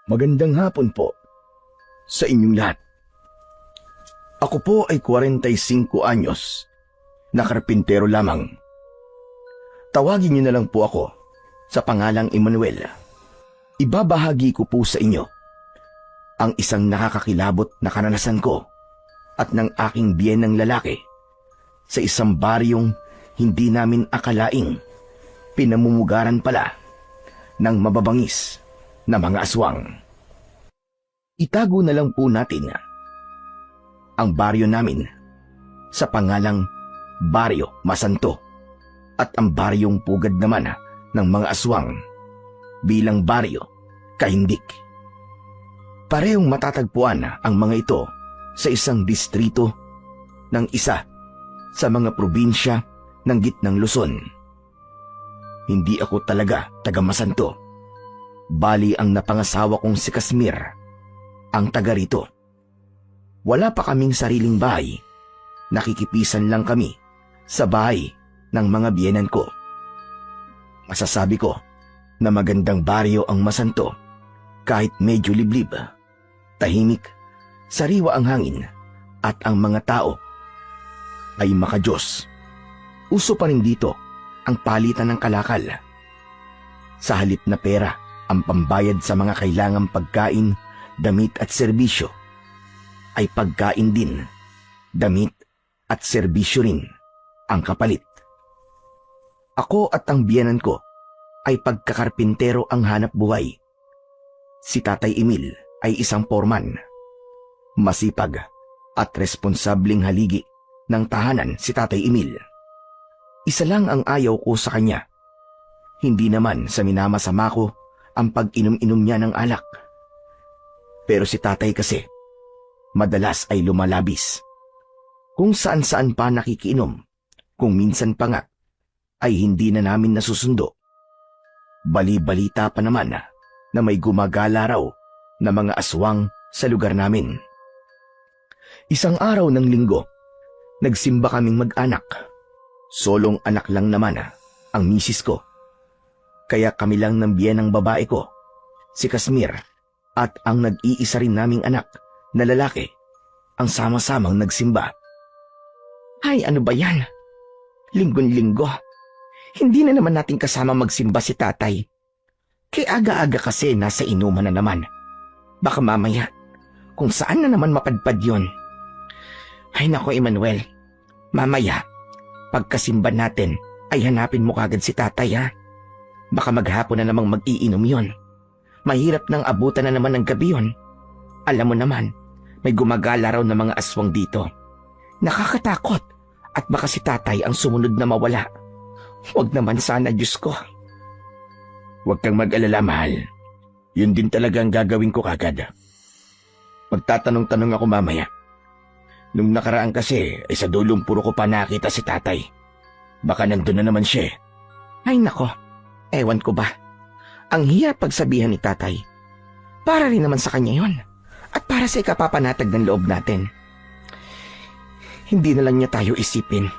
Magandang hapon po sa inyong lahat. Ako po ay 45 anyos, na karpintero lamang. Tawagin niyo na lang po ako sa pangalang Emmanuel. Ibabahagi ko po sa inyo ang isang nakakakilabot na karanasan ko at ng aking biyenang lalaki sa isang baryong hindi namin akalaing pinamumugaran pala ng mababangis na mga aswang. Itago na lang po natin ang baryo namin sa pangalang Baryo Masanto at ang baryong pugad naman ng mga aswang bilang Baryo Kahindik. Parehong matatagpuan ang mga ito sa isang distrito ng isa sa mga probinsya ng gitnang Luzon. Hindi ako talaga taga Masanto. Bali ang napangasawa kong si Kasmir ang taga rito. Wala pa kaming sariling bahay. Nakikipisan lang kami sa bahay ng mga biyenan ko. Masasabi ko na magandang baryo ang Masanto kahit medyo liblib, tahimik, sariwa ang hangin at ang mga tao ay makadiyos. Uso pa rin dito ang palitan ng kalakal. Sa halip na pera ang pambayad sa mga kailangang pagkain, damit at serbisyo, ay pagkain din, damit at serbisyo rin ang kapalit. Ako at ang biyenan ko ay pagkakarpintero ang hanap buhay. Si Tatay Emil ay isang foreman. Masipag at responsableng haligi ng tahanan si Tatay Emil. Isa lang ang ayaw ko sa kanya. Hindi naman sa minamasama ko ang pag-inom-inom niya ng alak. Pero si Tatay kasi, madalas ay lumalabis. Kung saan-saan pa nakikiinom, kung minsan pa nga, ay hindi na namin nasusundo. Bali-balita pa naman na may gumagala raw na mga aswang sa lugar namin. Isang araw ng linggo, nagsimba kaming mag-anak. Solong anak lang naman ang misis ko. Kaya kami lang ng biyenang babae ko, si Kasmir, at ang nag-iisa rin naming anak na lalaki, ang sama-samang nagsimba. Ay, ano ba yan? Linggon-linggo. Hindi na naman natin kasama magsimba si Tatay. Kaya aga-aga kasi nasa inuman na naman. Baka mamaya, kung saan na naman mapadpad yun. Ay nako, Emmanuel. Mamaya, pagkasimba natin, ay hanapin mo kagad si Tatay, ha? Baka maghapon na namang mag-iinom yon. Mahirap nang abutan na naman ng gabi yon. Alam mo naman, may gumagala raw na mga aswang dito. Nakakatakot at baka si Tatay ang sumunod na mawala. Huwag naman sana, Diyos ko. Huwag kang mag-alala, mahal. Yun din talaga ang gagawin ko kagad. Magtatanong-tanong ako mamaya. Nung nakaraan kasi, ay sa dulong puro ko pa nakita si Tatay. Baka nandun na naman siya. Ay nako, ewan ko ba. Ang hirap pagsabihan ni Tatay. Para rin naman sa kanya yon. At para sa ikapapanatag ng loob natin. Hindi na lang niya tayo isipin.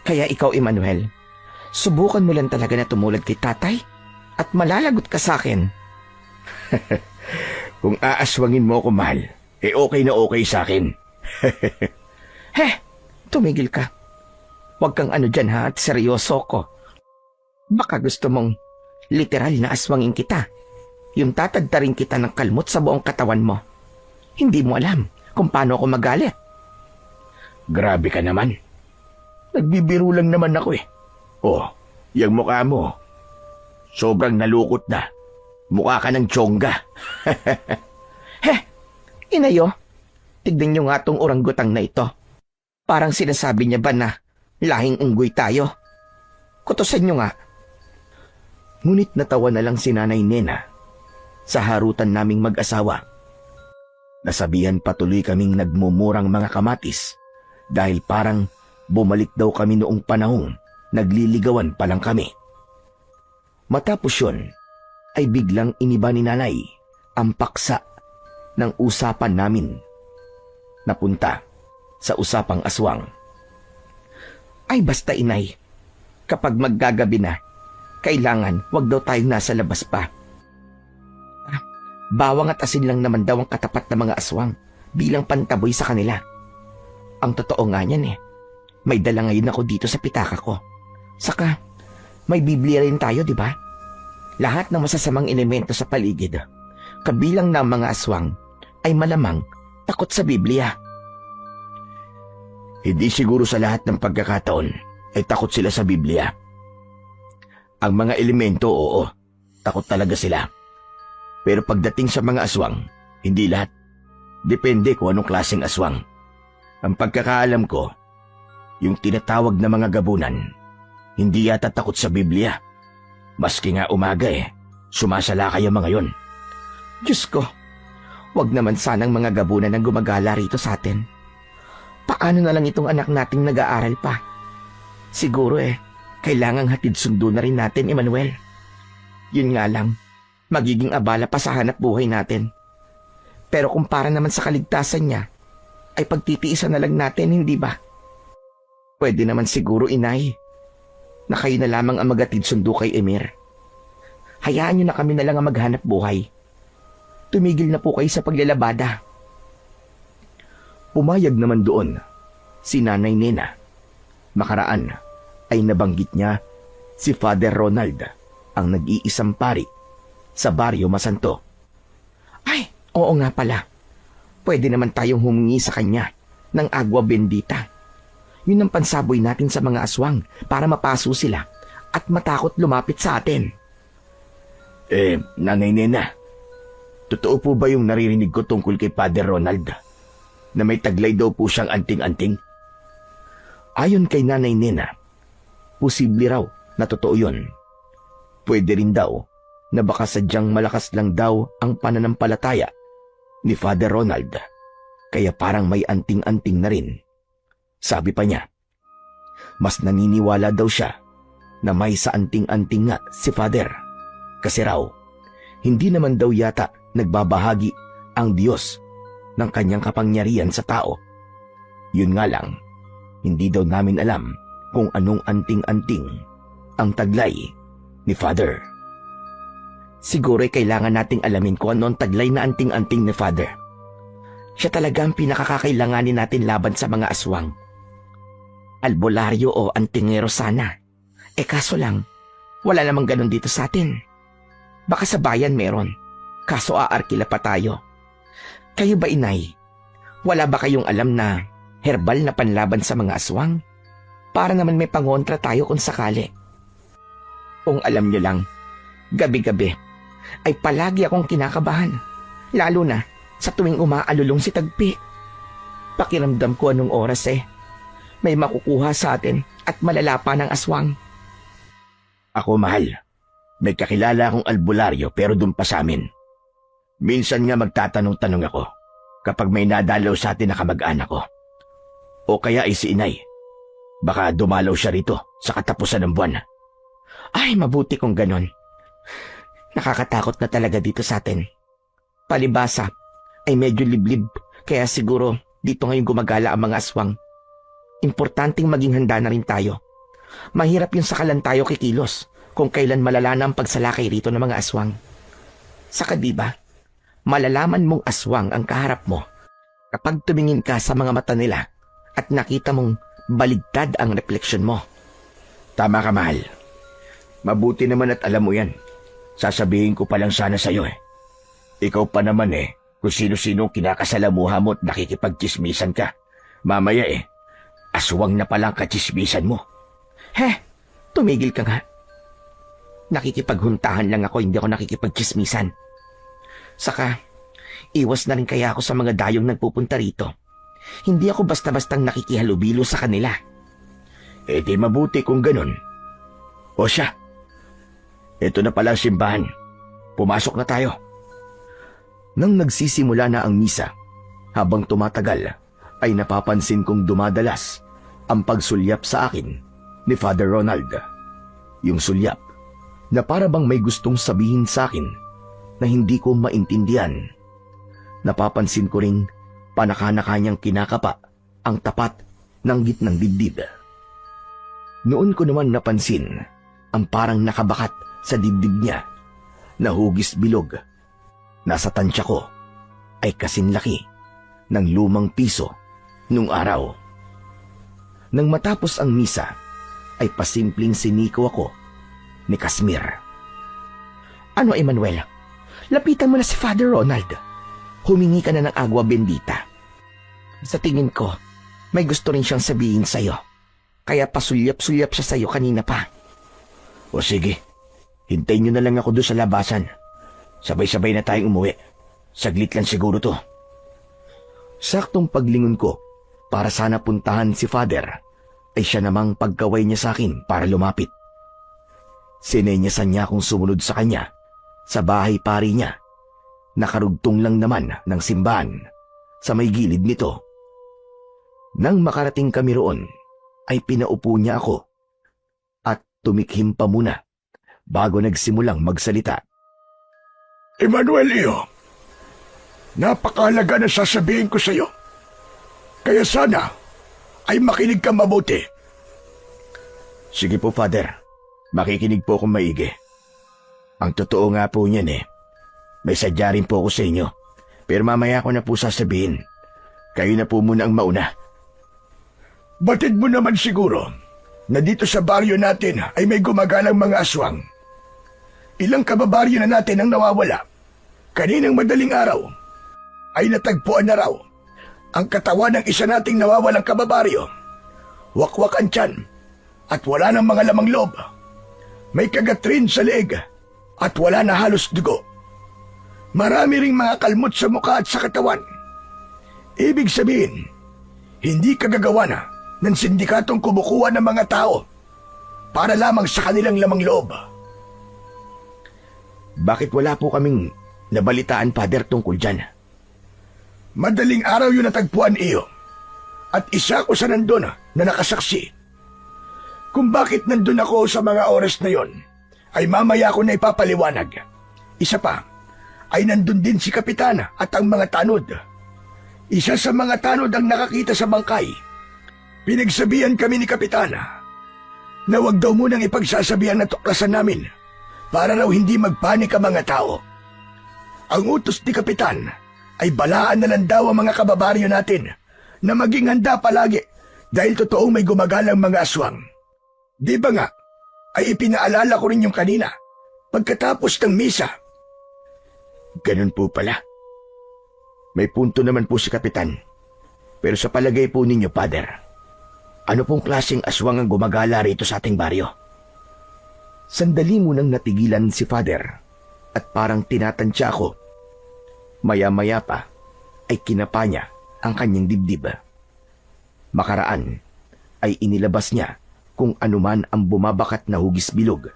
Kaya ikaw, Emmanuel, subukan mo lang talaga na tumulad kay Tatay at malalagot ka sa akin. Kung aaswangin mo ako, mahal, okay na okay sa akin. Tumigil ka. Huwag kang ano dyan, ha, at seryoso ko. Baka gusto mong literal na aswangin kita. Yung tatagtarin kita ng kalmot sa buong katawan mo. Hindi mo alam kung paano ako magalit. Grabe ka naman. Nagbibiro lang naman ako eh. Oh, yung mukha mo. Sobrang nalukot na. Mukha ka ng tsongga. Inayo. Tignan nyo nga tong orangutang na ito. Parang sinasabi niya ba na lahing unggoy tayo? Kutusan nyo nga. Ngunit natawa na lang si Nanay Nena sa harutan naming mag-asawa. Nasabihan patuloy kaming nagmumurang mga kamatis dahil parang bumalik daw kami noong panahong nagliligawan pa lang kami. Matapos yun, ay biglang iniba ni Nanay ang paksa ng usapan namin. Napunta sa usapang aswang. Ay basta, Inay, kapag maggagabi na, kailangan wag daw tayong nasa labas pa. Bawang at asin lang naman daw ang katapat ng mga aswang bilang pantaboy sa kanila. Ang totoo nga niyan may dala ngayon ako dito sa pitaka ko. Saka, may Biblia rin tayo, di ba? Lahat ng masasamang elemento sa paligid, kabilang ng mga aswang, ay malamang takot sa Biblia. Hindi siguro sa lahat ng pagkakataon ay takot sila sa Biblia. Ang mga elemento, oo, takot talaga sila. Pero pagdating sa mga aswang, hindi lahat. Depende kung anong klaseng aswang. Ang pagkakaalam ko, yung tinatawag na mga gabunan, hindi yata takot sa Biblia. Maski nga umaga sumasalakay ang mga yon. Diyos ko, wag naman sanang mga gabunan ang gumagala rito sa atin. Paano na lang itong anak nating nag-aaral pa? Siguro kailangang hatid sundo na rin natin, Emmanuel. Yun nga lang, magiging abala pa sa hanap buhay natin. Pero kung para naman sa kaligtasan niya, ay pagtitiisan na lang natin, hindi ba? Pwede naman siguro, inay, na kayo na lamang ang magatid sundo kay Emir. Hayaan niyo na kami na lang ang maghanap buhay. Tumigil na po kayo sa paglalabada. Pumayag naman doon si Nanay Nena. Makaraan ay nabanggit niya si Father Ronald, ang nag-iisang pari sa Baryo Masanto. Ay, oo nga pala. Pwede naman tayong humingi sa kanya ng agwa bendita. Yun ang pansaboy natin sa mga aswang para mapaso sila at matakot lumapit sa atin. Nanay Nena, totoo po ba yung naririnig ko tungkol kay Father Ronald? Na may taglay daw po siyang anting-anting? Ayon kay Nanay Nena, posible raw na totoo yun. Pwede rin daw na baka sadyang malakas lang daw ang pananampalataya ni Father Ronald, kaya parang may anting-anting na rin. Sabi pa niya, mas naniniwala daw siya na may sa anting-anting nga si Father. Kasi raw, hindi naman daw yata nagbabahagi ang Diyos ng kanyang kapangyarihan sa tao. Yun nga lang, hindi daw namin alam kung anong anting-anting ang taglay ni Father. Siguro kailangan nating alamin kung ano ang taglay na anting-anting ni Father. Siya talaga ang pinakakakailanganin natin laban sa mga aswang. Albularyo o antingero sana. Kaso lang, wala namang ganun dito sa atin. Baka sa bayan meron, kaso aarkila pa tayo. Kayo ba, inay? Wala ba kayong alam na herbal na panlaban sa mga aswang? Para naman may pangontra tayo kung sakali. Kung alam niyo lang, gabi-gabi ay palagi akong kinakabahan. Lalo na sa tuwing umaalulong si Tagpi. Pakiramdam ko anong oras may makukuha sa atin at malala pa ng aswang. Ako, mahal, may kakilala akong albularyo pero dun pa sa amin. Minsan nga magtatanong-tanong ako kapag may nadalaw sa atin na kamag-anak ko. O kaya ay si inay. Baka dumalaw siya rito sa katapusan ng buwan. Ay, mabuti kung ganon. Nakakatakot na talaga dito sa atin. Palibasa ay medyo liblib, kaya siguro dito ngayon gumagala ang mga aswang. Importanteng maging handa na rin tayo. Mahirap yung sakalan tayo kikilos kung kailan malala na ang pagsalakay rito ng mga aswang. Saka diba, malalaman mong aswang ang kaharap mo kapag tumingin ka sa mga mata nila at nakita mong baligtad ang refleksyon mo. Tama ka, mahal. Mabuti naman at alam mo yan. Sasabihin ko pa lang sana sa'yo Ikaw pa naman kung sino-sino kinakasalamuha mo at nakikipagchismisan ka. Mamaya aswang na palang kachismisan mo. Tumigil ka nga. Nakikipaghuntahan lang ako, hindi ako nakikipagchismisan. Saka, iwas na rin kaya ako sa mga dayong nagpupunta rito. Hindi ako basta-bastang nakikihalubilo sa kanila. Di mabuti kung ganun. O siya, ito na pala ang simbahan. Pumasok na tayo. Nang nagsisimula na ang misa, habang tumatagal, ay napapansin kong dumadalas ang pagsulyap sa akin ni Father Ronald. Yung sulyap na para bang may gustong sabihin sa akin na hindi ko maintindihan. Napapansin ko ring panaka-naka niyang kinakapa ang tapat ng gitnang dibdib. Noon ko naman napansin ang parang nakabakat sa dibdib niya na hugis bilog. nasa tansya ko ay kasinlaki ng lumang piso nung araw. Nang matapos ang misa, ay pasimpleng siniko ako ni Kasmir. Ano, Emmanuel? Lapitan mo na si Father Ronald. Humingi ka na ng agwa bendita. Sa tingin ko, may gusto rin siyang sabihin sa'yo. Kaya pasulyap-sulyap siya sa'yo kanina pa. O sige, hintayin nyo na lang ako doon sa labasan. Sabay-sabay na tayong umuwi. Saglit lang siguro to. Saktong paglingon ko para sana puntahan si Father, ay siya namang pagkaway niya sa akin para lumapit. Sinenyasan niya akong sumunod sa kanya sa bahay pari niya. Nakarugtong lang naman ng simbahan sa may gilid nito. Nang makarating kami roon, ay pinaupo niya ako at tumikhim pa muna bago nagsimulang magsalita. Emmanuel Iyo, napakahalaga na sasabihin ko sa iyo. Kaya sana ay makinig ka mabuti. Sige po, Father. Makikinig po akong maigi. Ang totoo nga po niyan may sadya rin po ako sa inyo. Pero mamaya ko na po sasabihin. Kayo na po muna ang mauna. Batid mo naman siguro na dito sa baryo natin ay may gumagalang mga aswang. Ilang kababaryo na natin ang nawawala. Kaninang madaling araw ay natagpuan na raw ang katawan ng isa nating nawawalang kababaryo. Wakwak ang tiyan at wala ng mga lamang loob. May kagat rin sa leeg at wala na halos dugo. Marami ring mga kalmot sa mukha at sa katawan. Ibig sabihin, hindi kagagawa na ng sindikatong kumukuha ng mga tao para lamang sa kanilang lamang loob. Bakit wala po kaming nabalitaan, Father, tungkol dyan? Madaling araw yun natagpuan iyo at isa ko sa nandun na nakasaksi. Kung bakit nandun ako sa mga oras na yon ay mamaya ko na ipapaliwanag. Isa pa ay nandun din si Kapitana at ang mga tanod. Isa sa mga tanod ang nakakita sa bangkay. Pinagsabihan kami ni Kapitana na wag daw munang ipagsasabihan na tuklasan namin para raw hindi magpanik ang mga tao. Ang utos ni Kapitan ay balaan na lang daw ang mga kababaryo natin na maging handa palagi dahil totoong may gumagalang mga aswang. Di ba nga, ay ipinaalala ko rin yung kanina pagkatapos ng misa. Ganun po pala. May punto naman po si Kapitan. Pero sa palagay po ninyo, Father, ano pong klaseng aswang ang gumagala rito sa ating baryo? Sandali munang natigilan si Father at parang tinatansya ako. Maya-maya pa ay kinapa niya ang kanyang dibdib. Makaraan ay inilabas niya kung anuman ang bumabakat na hugis bilog.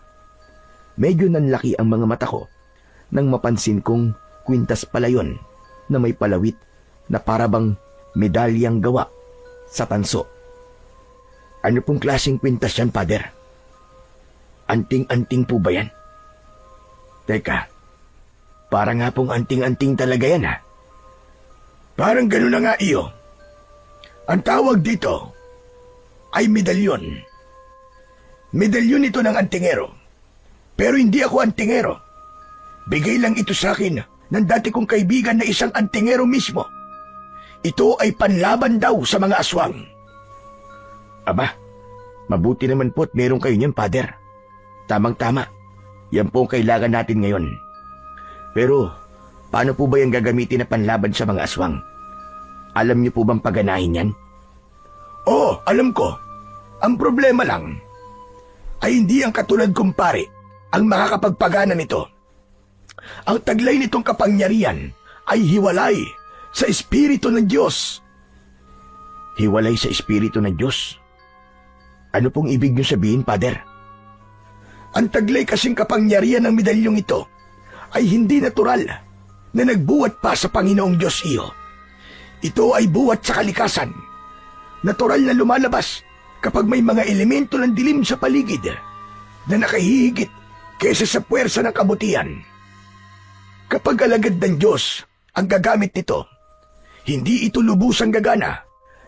Medyo nanlaki ang mga mata ko nang mapansin kong kwintas pala yun na may palawit na parabang medalyang gawa sa tanso. Ano pong klaseng kwintas yan, Father? Anting-anting po ba yan? Teka, parang nga pong anting-anting talaga yan, ha? Parang gano'n na nga iyo. Ang tawag dito ay medalyon. Medalyon ito ng antingero. Pero hindi ako antingero. Bigay lang ito sa akin ng dati kong kaibigan na isang antingero mismo. Ito ay panlaban daw sa mga aswang. Aba, mabuti naman po at meron kayo niyan, Father. Tamang-tama. Yan po ang kailangan natin ngayon. Pero, paano po ba yung gagamitin na panlaban sa mga aswang? Alam niyo po bang paganahin yan? Oo, alam ko. Ang problema lang ay hindi ang katulad kong pare ang makakapagpagana nito. Ang taglay nitong kapangyarihan ay hiwalay sa Espiritu ng Diyos. Hiwalay sa Espiritu ng Diyos? Ano pong ibig niyo sabihin, Father? Ang taglay kasing kapangyarihan ng medalyong ito ay hindi natural na nagbuwat pa sa Panginoong Diyos iyo. Ito ay buwat sa kalikasan. Natural na lumalabas kapag may mga elemento ng dilim sa paligid na nakahihigit kaysa sa puwersa ng kabutihan. Kapag alagad ng Diyos ang gagamit nito, hindi ito lubusang gagana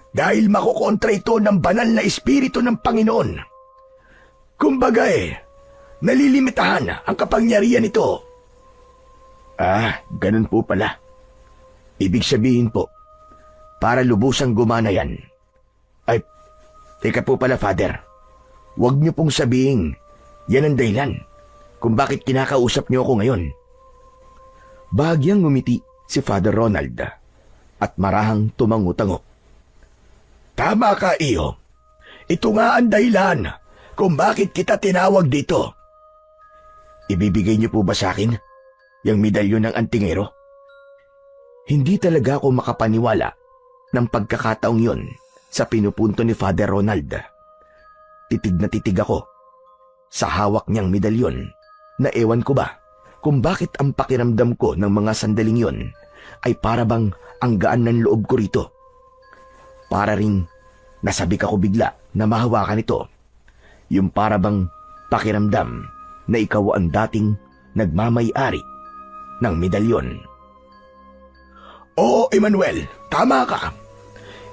dahil makukontra ito ng banal na Espiritu ng Panginoon. Kumbaga nalilimitahan ang kapangyarihan nito. Ganun po pala. Ibig sabihin po, para lubusang gumana yan. Ay, teka po pala, Father. Huwag niyo pong sabihin, yan ang dahilan kung bakit kinakausap niyo ako ngayon. Bahagyang ngumiti si Father Ronald at marahang tumango-tango. Tama ka, iyo. Ito nga ang dahilan kung bakit kita tinawag dito. Ibibigay niyo po ba sa akin yung medalyon ng antingero? Hindi talaga ako makapaniwala ng pagkakataong yon sa pinupunto ni Father Ronald. Titig na titig ako sa hawak niyang medalyon na ewan ko ba kung bakit ang pakiramdam ko ng mga sandaling yon ay para bang ang gaan ng loob ko rito. Para ring nasabik ako bigla na mahawakan ito. Yung para bang pakiramdam na ikaw ang dating nagmamay-ari ng medalyon. Oo, Emmanuel, tama ka.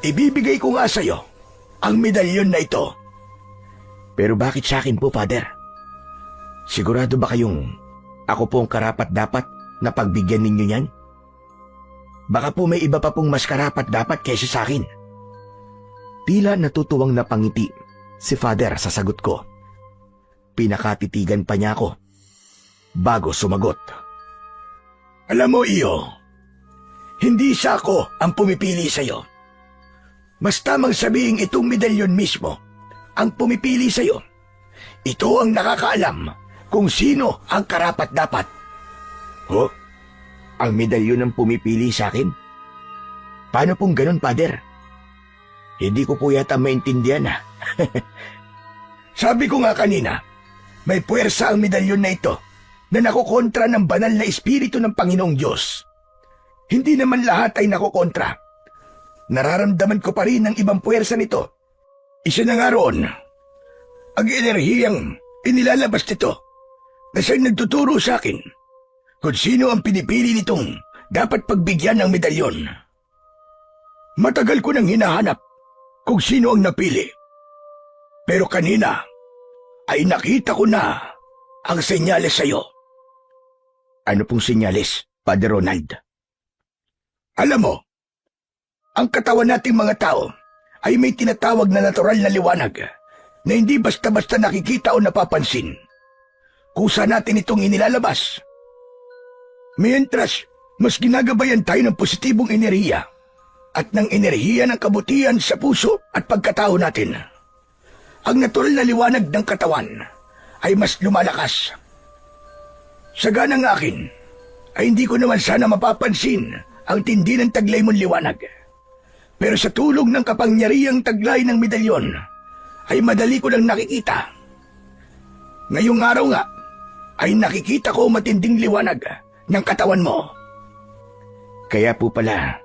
Ibibigay ko nga sa'yo ang medalyon na ito. Pero bakit sa akin po, Father? Sigurado ba kayong ako po ang karapat-dapat na pagbigyan ninyo yan? Baka po may iba pa pong mas karapat-dapat kaysa sa akin. Tila natutuwang napangiti si Father sa sagot ko. Pinakatitigan pa niya ako bago sumagot. Alam mo, iyo, hindi siya ako ang pumipili sa'yo. Mas tamang sabihin itong medalyon mismo ang pumipili sa'yo. Ito ang nakakaalam kung sino ang karapat-dapat. Oh, ang medalyon ang pumipili sa akin? Paano pong ganun, Father? Hindi ko po yata maintindihan . Sabi ko nga kanina, may puwersa ang medalyon na ito na nakokontra ng banal na espiritu ng Panginoong Diyos. Hindi naman lahat ay nakokontra. Nararamdaman ko pa rin ang ibang puwersa nito. Isa na nga roon, ang enerhiyang inilalabas nito na siyang nagtuturo sa akin kung sino ang pinipili nitong dapat pagbigyan ng medalyon. Matagal ko nang hinahanap kung sino ang napili. Pero kanina ay nakita ko na ang senyales sa'yo. Ano pong senyales, Father Ronald? Alam mo, ang katawan nating mga tao ay may tinatawag na natural na liwanag na hindi basta-basta nakikita o napapansin. Kusa natin itong inilalabas. Mientras, mas ginagabayan tayo ng positibong enerhiya at ng enerhiya ng kabutihan sa puso at pagkatao natin. Ang natural na liwanag ng katawan ay mas lumalakas. Sa ganang akin, ay hindi ko naman sana mapapansin ang tindi ng taglay mong liwanag. Pero sa tulong ng kapangyarihang taglay ng medalyon, ay madali ko lang nakikita. Ngayong araw nga, ay nakikita ko matinding liwanag ng katawan mo. Kaya po pala,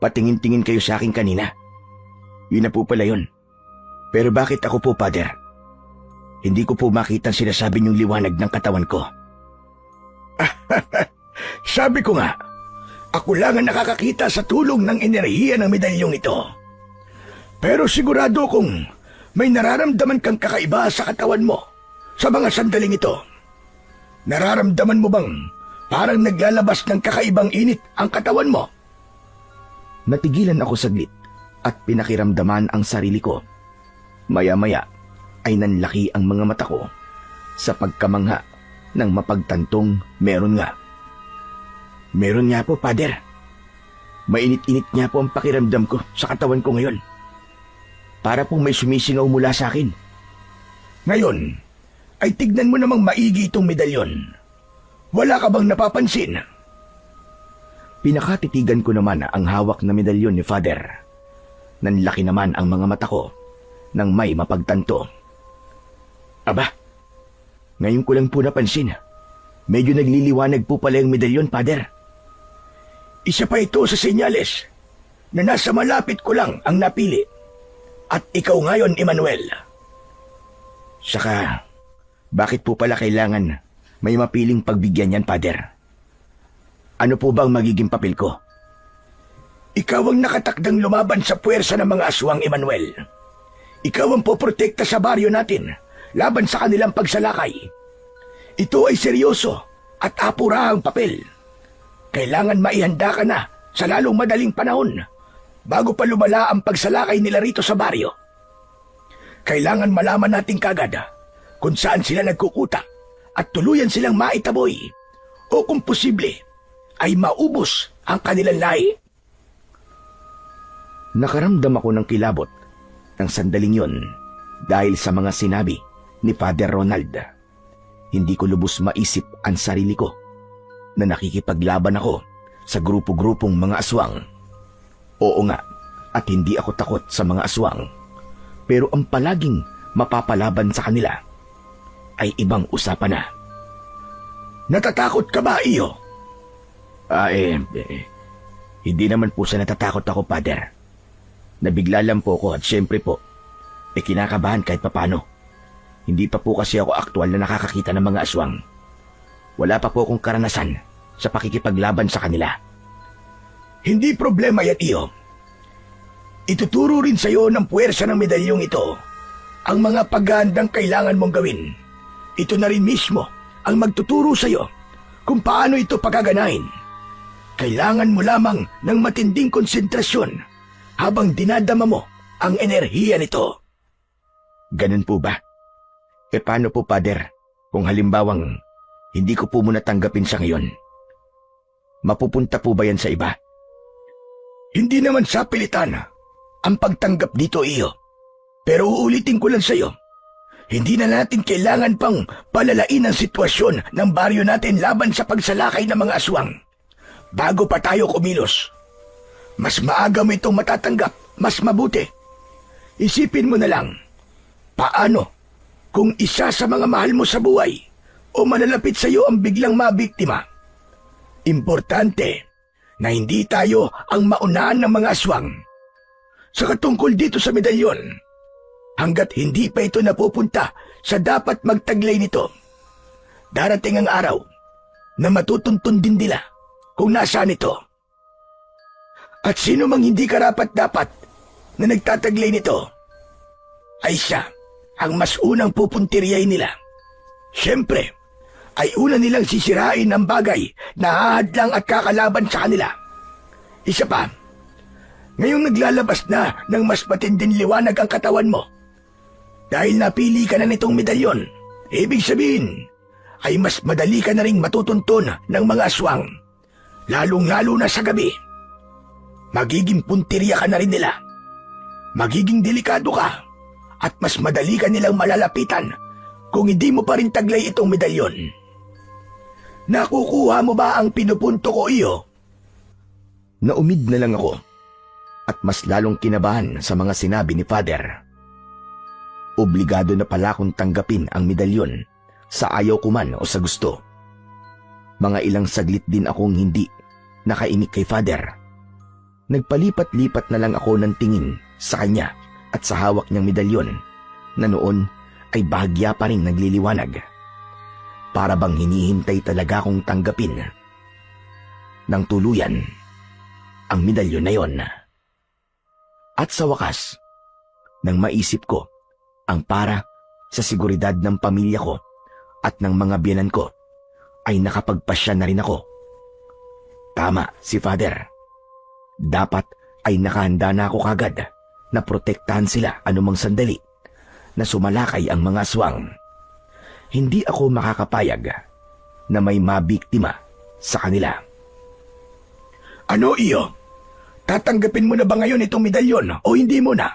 patingin-tingin kayo sa akin kanina. Yun na po pala yun. Pero bakit ako po, Father? Hindi ko po makita ang sinasabi niyong liwanag ng katawan ko. Sabi ko nga, ako lang ang nakakakita sa tulong ng enerhiya ng medalyong ito. Pero sigurado kong may nararamdaman kang kakaiba sa katawan mo sa mga sandaling ito. Nararamdaman mo bang parang naglalabas ng kakaibang init ang katawan mo? Natigilan ako saglit at pinakiramdaman ang sarili ko. Maya-maya ay nanlaki ang mga mata ko sa pagkamangha ng mapagtantong meron nga. Meron nga po, Father. Mainit-init nga po ang pakiramdam ko sa katawan ko ngayon. Para pong may sumisingaw mula sa akin. Ngayon, ay tignan mo namang maigi itong medalyon. Wala ka bang napapansin? Pinakatitigan ko naman ang hawak na medalyon ni Father. Nanlaki naman ang mga mata ko nang may mapagtanto. Aba, ngayon ko lang po napansin. Medyo nagliliwanag po pala yung medalyon, Father. Isa pa ito sa senyales na nasa malapit ko lang ang napili. At ikaw ngayon, Emmanuel. Saka, bakit po pala kailangan may mapiling pagbigyan yan, Father? Ano po ba ang magiging papel ko? Ikaw ang nakatakdang lumaban sa puwersa ng mga aswang, Emmanuel. Ikaw ang poprotekta sa baryo natin laban sa kanilang pagsalakay. Ito ay seryoso at apurahang papel. kailangan maihanda ka na sa lalong madaling panahon bago pa lumala ang pagsalakay nila rito sa baryo. Kailangan malaman natin kagad kung saan sila nagkukuta at tuluyan silang maitaboy o kung posible ay maubos ang kanilang lahi. Nakaramdam ako ng kilabot ng sandaling yon dahil sa mga sinabi ni Father Ronald. Hindi ko lubos maisip ang sarili ko na nakikipaglaban ako sa grupo-grupong mga aswang. Oo nga, at hindi ako takot sa mga aswang. Pero ang palaging mapapalaban sa kanila ay ibang usapan na. Natatakot ka ba, iyo? Hindi naman po sa natatakot ako, Father. Nabigla lang po ako at syempre po, kinakabahan kahit papano. Hindi pa po kasi ako aktual na nakakakita ng mga aswang. Wala pa po akong karanasan sa pakikipaglaban sa kanila. Hindi problema yan, iyo. Ituturo rin sa iyo ng puwersa ng medalyong ito ang mga paghahandang kailangan mong gawin. Ito na rin mismo ang magtuturo sa iyo kung paano ito pagaganahin. Kailangan mo lamang ng matinding konsentrasyon habang dinadama mo ang enerhiya nito. Ganun po ba? Paano po, Father, kung halimbawang hindi ko po muna tanggapin siya ngayon? Mapupunta po ba yan sa iba? Hindi naman sa pilitan ang pagtanggap dito, iyo. Pero uulitin ko lang sa iyo, hindi na natin kailangan pang palalain ang sitwasyon ng baryo natin laban sa pagsalakay ng mga aswang. Bago pa tayo kumilos, mas maaga mo itong matatanggap, mas mabuti. Isipin mo na lang, paano kung isa sa mga mahal mo sa buhay o malalapit sa iyo ang biglang mabiktima? Importante na hindi tayo ang maunahan ng mga aswang. Sa katungkol dito sa medalyon, hanggat hindi pa ito napupunta sa dapat magtaglay nito, darating ang araw na matutuntun din nila kung nasaan ito. At sino mang hindi karapat-dapat na nagtataglay nito, ay siya ang mas unang pupuntiriyay nila. Siyempre, ay una nilang sisirain ang bagay na hahadlang at kakalaban sa kanila. Isa pa, ngayong naglalabas na ng mas matinding liwanag ang katawan mo, dahil napili ka na nitong medalyon, ibig sabihin, ay mas madali ka na ring matutuntun ng mga aswang, lalong-lalo na sa gabi. Magiging puntirya ka na rin nila. Magiging delikado ka at mas madali ka nilang malalapitan kung hindi mo pa rin taglay itong medalyon. Nakukuha mo ba ang pinupunto ko, iyo? Naumid na lang ako at mas lalong kinabahan sa mga sinabi ni Father. Obligado na pala akong tanggapin ang medalyon sa ayaw ko man o sa gusto. Mga ilang saglit din akong hindi nakaimik kay Father. Nagpalipat-lipat na lang ako ng tingin sa kanya at sa hawak niyang medalyon na noon ay bahagya pa rin nagliliwanag. Para bang hinihintay talaga akong tanggapin ng tuluyan ang medalyon na yon. At sa wakas, nang maisip ko ang para sa seguridad ng pamilya ko at ng mga biyenan ko, ay nakapagpasya na rin ako. Tama si Father. Dapat ay nakahanda na ako kagad na protektahan sila anumang sandali na sumalakay ang mga aswang. Hindi ako makakapayag na may mabiktima sa kanila. Ano, iyo? Tatanggapin mo na ba ngayon itong medalyon o hindi mo na?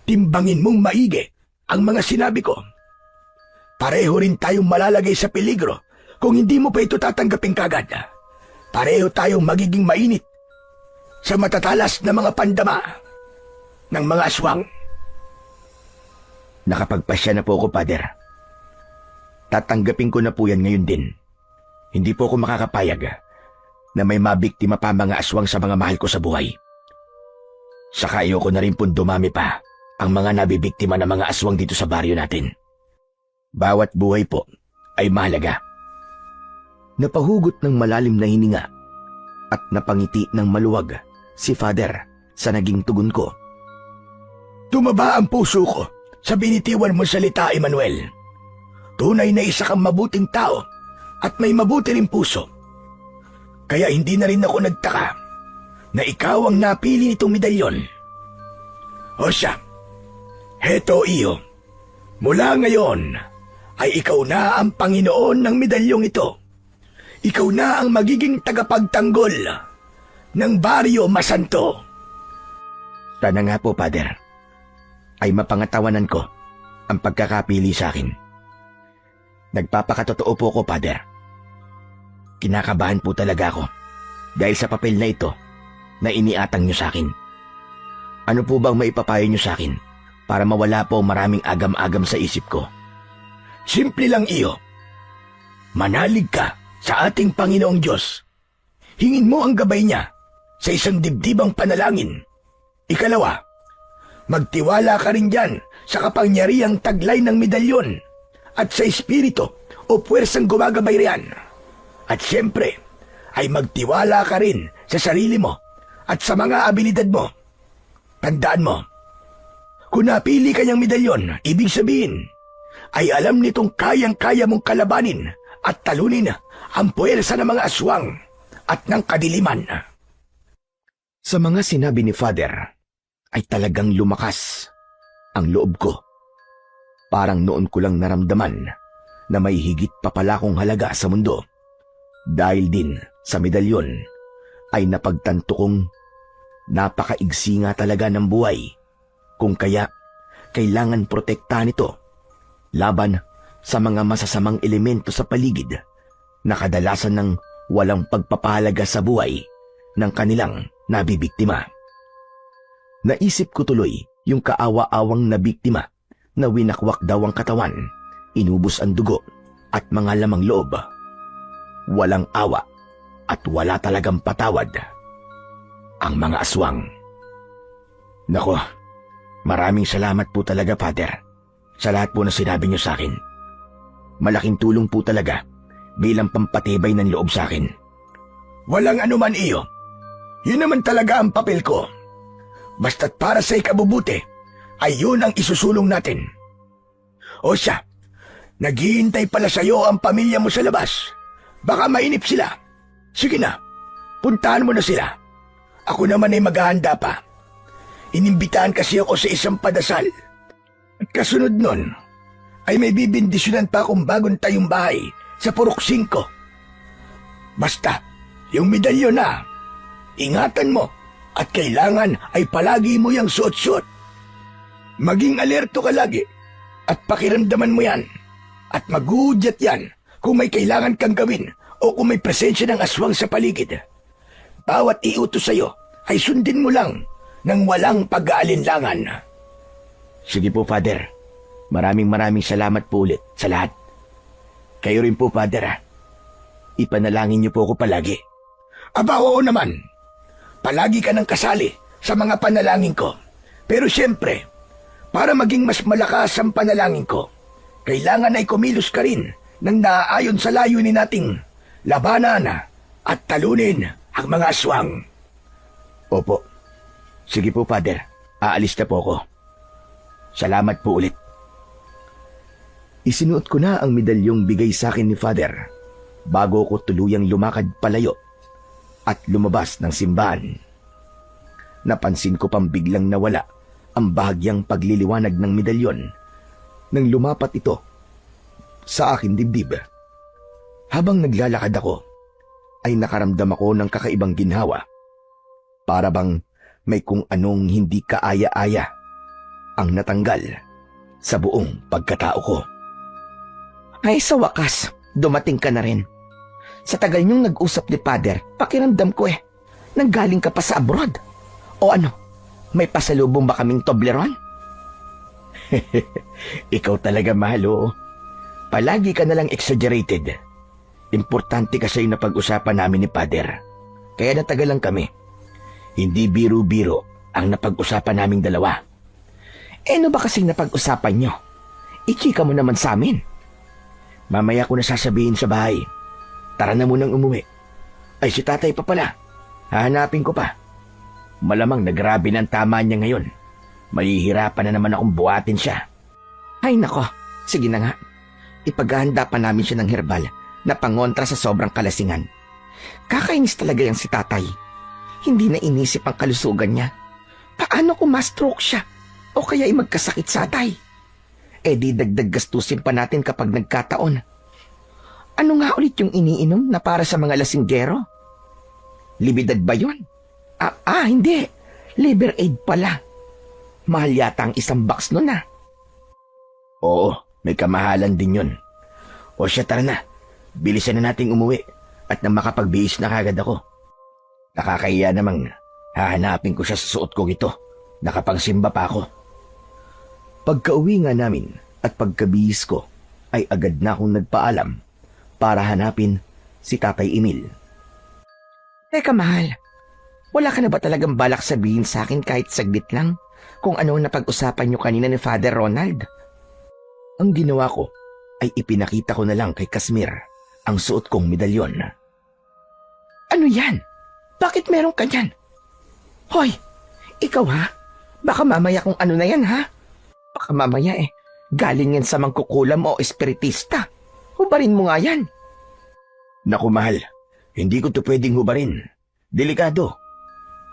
Timbangin mong maigi ang mga sinabi ko. Pareho rin tayong malalagay sa peligro kung hindi mo pa ito tatanggapin kagad. Pareho tayong magiging mainit sa matatalas na mga pandama ng mga aswang. Nakapagpasya na po ako, Father. Tatanggapin ko na po yan ngayon din. Hindi po ako makakapayag na may mabiktima pa mga aswang sa mga mahal ko sa buhay. Saka ayoko na rin pong dumami pa ang mga nabibiktima ng mga aswang dito sa baryo natin. Bawat buhay po ay mahalaga. Napahugot ng malalim na hininga at napangiti ng maluwag si Father sa naging tugon ko. Tumaba ang puso ko sa binitiwan mo salita, Emmanuel. Tunay na isa kang mabuting tao at may mabuti ring puso. Kaya hindi na rin ako nagtaka na ikaw ang napili nitong medalyon. O siya, heto iyo. Mula ngayon ay ikaw na ang Panginoon ng medalyong ito. Ikaw na ang magiging tagapagtanggol ng Baryo Masanto. Sana nga po, Father, ay mapangatawanan ko ang pagkakapili sa akin. Nagpapakatotoo po ko, Father. Kinakabahan po talaga ako dahil sa papel na ito na iniatang niyo sa akin. Ano po bang maipapayo niyo sa akin para mawala po maraming agam-agam sa isip ko? Simple lang iyo. Manalig ka sa ating Panginoong Diyos. Hingin mo ang gabay niya sa isang dibdibang panalangin. Ikalawa, magtiwala ka rin dyan sa kapangyarihang taglay ng medalyon at sa espiritu o puwersang gumagabay riyan. At siyempre, ay magtiwala ka rin sa sarili mo at sa mga abilidad mo. Tandaan mo, kung napili ka niyang medalyon, ibig sabihin, ay alam nitong kayang-kaya mong kalabanin at talunin ang puwersa ng mga aswang at ng kadiliman. Sa mga sinabi ni Father, ay talagang lumakas ang loob ko. Parang noon ko lang naramdaman na may higit pa pala akong halaga sa mundo. Dahil din sa medalyon ay napagtanto kong napakaigsi nga talaga ng buhay, kung kaya kailangan protektahan ito laban sa mga masasamang elemento sa paligid na kadalasan ng walang pagpapahalaga sa buhay ng kanilang nabibiktima. Naisip ko tuloy yung kaawa-awang nabiktima na winakwak daw ang katawan, inubos ang dugo at mga lamang loob. Walang awa at wala talagang patawad ang mga aswang. Nako, maraming salamat po talaga, Father, sa lahat po na sinabi niyo sa akin. Malaking tulong po talaga bilang pampatibay ng loob sa akin. Walang anuman iyo. Yun naman talaga ang papel ko. Basta't para sa ikabubuti, ay yun ang isusulong natin. O siya, naghihintay pala sa'yo ang pamilya mo sa labas. Baka mainip sila. Sige na, puntahan mo na sila. Ako naman ay maghahanda pa. Inimbitahan kasi ako sa isang padasal. At kasunod nun, ay may bibindisyonan pa akong bagong tayong bahay sa Purok 5. Basta, yung medalyon na, ingatan mo at kailangan ay palagi mo yang suot-suot. Maging alerto ka lagi at pakiramdaman mo yan at magudyat yan kung may kailangan kang gawin o kung may presensya ng aswang sa paligid. Bawat iutos sa'yo ay sundin mo lang ng walang pag-aalinlangan. Sige po, Father. Maraming salamat po ulit sa lahat. Kayo rin po, Father. Ipanalangin niyo po ako palagi. Aba, oo naman. Palagi ka nang kasali sa mga panalangin ko. Pero siyempre, para maging mas malakas ang panalangin ko, kailangan ay kumilos ka rin nang naaayon sa layunin nating labanan at talunin ang mga aswang. Opo. Sige po, Father. Aalis na po ako. Salamat po ulit. Isinuot ko na ang medalyong bigay sa akin ni Father bago ko tuluyang lumakad palayo at lumabas ng simbahan. Napansin ko pang biglang nawala ang bahagyang pagliliwanag ng medalyon nang lumapat ito sa akin dibdib. Habang naglalakad ako, ay nakaramdam ako ng kakaibang ginhawa. Para bang may kung anong hindi kaaya-aya ang natanggal sa buong pagkatao ko. Ay, sa wakas, dumating ka na rin. Sa tagal niyong nag-usap ni Father, pakiramdam ko nanggaling ka pa sa abroad. O ano, may pasalubong ba kaming Toblerone? Ikaw talaga, mahal. Palagi ka nalang exaggerated. Importante kasi yung napag-usapan namin ni Father. Kaya natagal lang kami. Hindi biro-biro ang napag-usapan naming dalawa. Ano ba kasing napag-usapan niyo? Ichika mo naman sa amin. Mamaya ko na sasabihin sa bahay. Tara na munang umuwi. Ay, si tatay pa pala. Hahanapin ko pa. Malamang nagrabe ng tama niya ngayon. Mahihirapan na naman akong buhatin siya. Ay nako, sige na nga. Ipaghahanda pa namin siya ng herbal na pangontra sa sobrang kalasingan. Kakainis talaga yan si tatay. Hindi na inisip ang kalusugan niya. Paano kung ma-stroke siya? O kaya ay magkasakit sa atay? Eh di dagdag gastusin pa natin kapag nagkataon. Ano nga ulit yung iniinom na para sa mga lasinggero? Libidad ba yun? Hindi. Liver aid pala. Mahal yata ang isang box nun ah. Oo, may kamahalan din yun. O siya, tara na. Bilisan na nating umuwi at nang makapagbihis na kagad ako. Nakakahiya namang hahanapin ko siya sa suot ko ito. Nakapangsimba pa ako. Pagka-uwi nga namin at pagkabihis ko ay agad na akong nagpaalam para hanapin si Tatay Emil. Teka mahal, wala ka na ba talagang balak sabihin sa akin kahit saglit lang kung ano na pag-usapan niyo kanina ni Father Ronald? Ang ginawa ko ay ipinakita ko na lang kay Kasmir ang suot kong medalyon. Ano yan? Bakit meron ka dyan? Hoy, ikaw ha? Baka mamaya kung ano na yan ha? Baka mamaya galing yan sa mangkukulam o espiritista. Hubarin mo nga yan. Naku mahal, hindi ko to pwedeng hubarin. Delikado.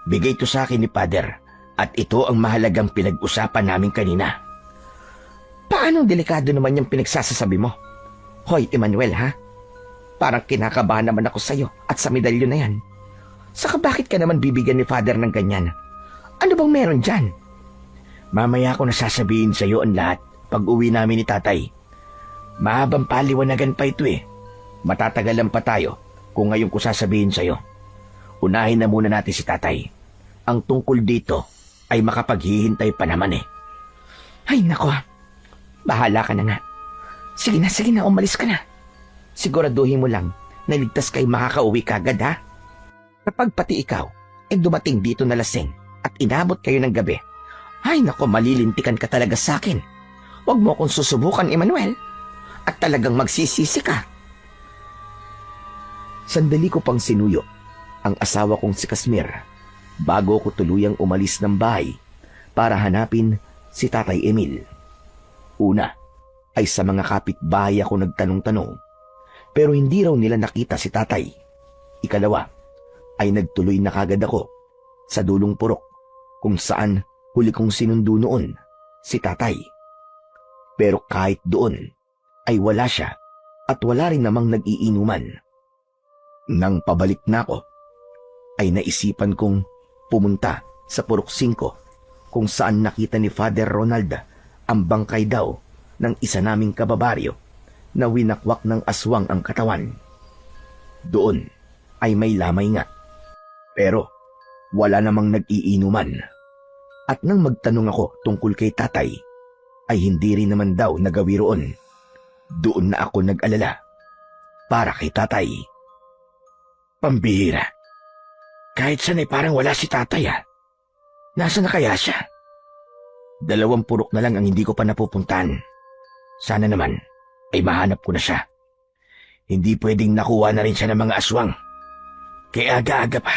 Bigay to sa akin ni Father at ito ang mahalagang pinag-usapan namin kanina. Paano delikado naman yung pinagsasasabi mo? Hoy, Emmanuel ha? Parang kinakabahan naman ako sa'yo at sa medalyon na yan. Saka bakit ka naman bibigyan ni Father ng ganyan? Ano bang meron dyan? Mamaya ko nasasabihin sa'yo ang lahat pag uwi namin ni Tatay. Mahabang paliwanagan pa ito Matatagalan pa tayo kung ngayon ko sasabihin sa'yo. Unahin na muna natin si Tatay. Ang tungkol dito ay makapaghihintay pa naman Ay nako, bahala ka na nga. Sige na, umalis ka na. Siguraduhin mo lang na ligtas kay makakauwi kagad ha. Kapag pati ikaw ay dumating dito na lasing at inabot kayo ng gabi, ay nako, malilintikan ka talaga sa akin. Huwag mo akong susubukan, Emmanuel. At talagang magsisisi ka. Sandali ko pang sinuyo ang asawa kong si Kasmir bago ko tuluyang umalis ng bahay para hanapin si Tatay Emil. Una ay sa mga kapitbahay ako nagtanong-tanong pero hindi raw nila nakita si Tatay. Ikalawa ay nagtuloy na kagad ako sa dulong purok kung saan huli kong sinundo noon si Tatay. Pero kahit doon ay wala siya at wala rin namang nag-iinuman. Nang pabalik na ako, ay naisipan kong pumunta sa Purok 5 kung saan nakita ni Father Ronald ang bangkay daw ng isa naming kababaryo na winakwak ng aswang ang katawan. Doon ay may lamay nga, pero wala namang nag-iinuman. At nang magtanong ako tungkol kay Tatay, ay hindi rin naman daw nagawi roon. Doon na ako nag-alala para kay Tatay. Pambihira. Kahit saan ay parang wala si Tatay Nasaan na kaya siya? 2 purok na lang ang hindi ko pa napupuntahan. Sana naman ay mahanap ko na siya. Hindi pwedeng nakuha na rin siya ng mga aswang. Kaya aga-aga pa.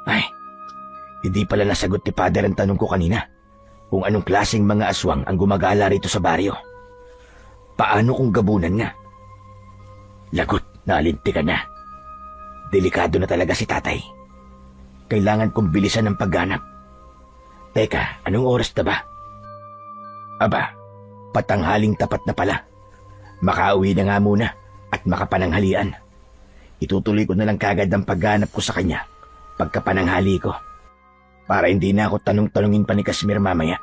Ay, hindi pala nasagot ni Father ang tanong ko kanina kung anong klaseng mga aswang ang gumagala rito sa baryo. Paano kung gabunan nga? Lagot, nalintikan na. Delikado na talaga si Tatay. Kailangan kong bilisan ang pagganap. Teka, anong oras na ba? Aba, patanghaling tapat na pala. Makauwi na nga muna at makapananghalian. Itutuloy ko na lang kagad ang pagganap ko sa kanya pagkapananghali ko. Para hindi na ako tanong-tanungin pa ni Kasmir mamaya.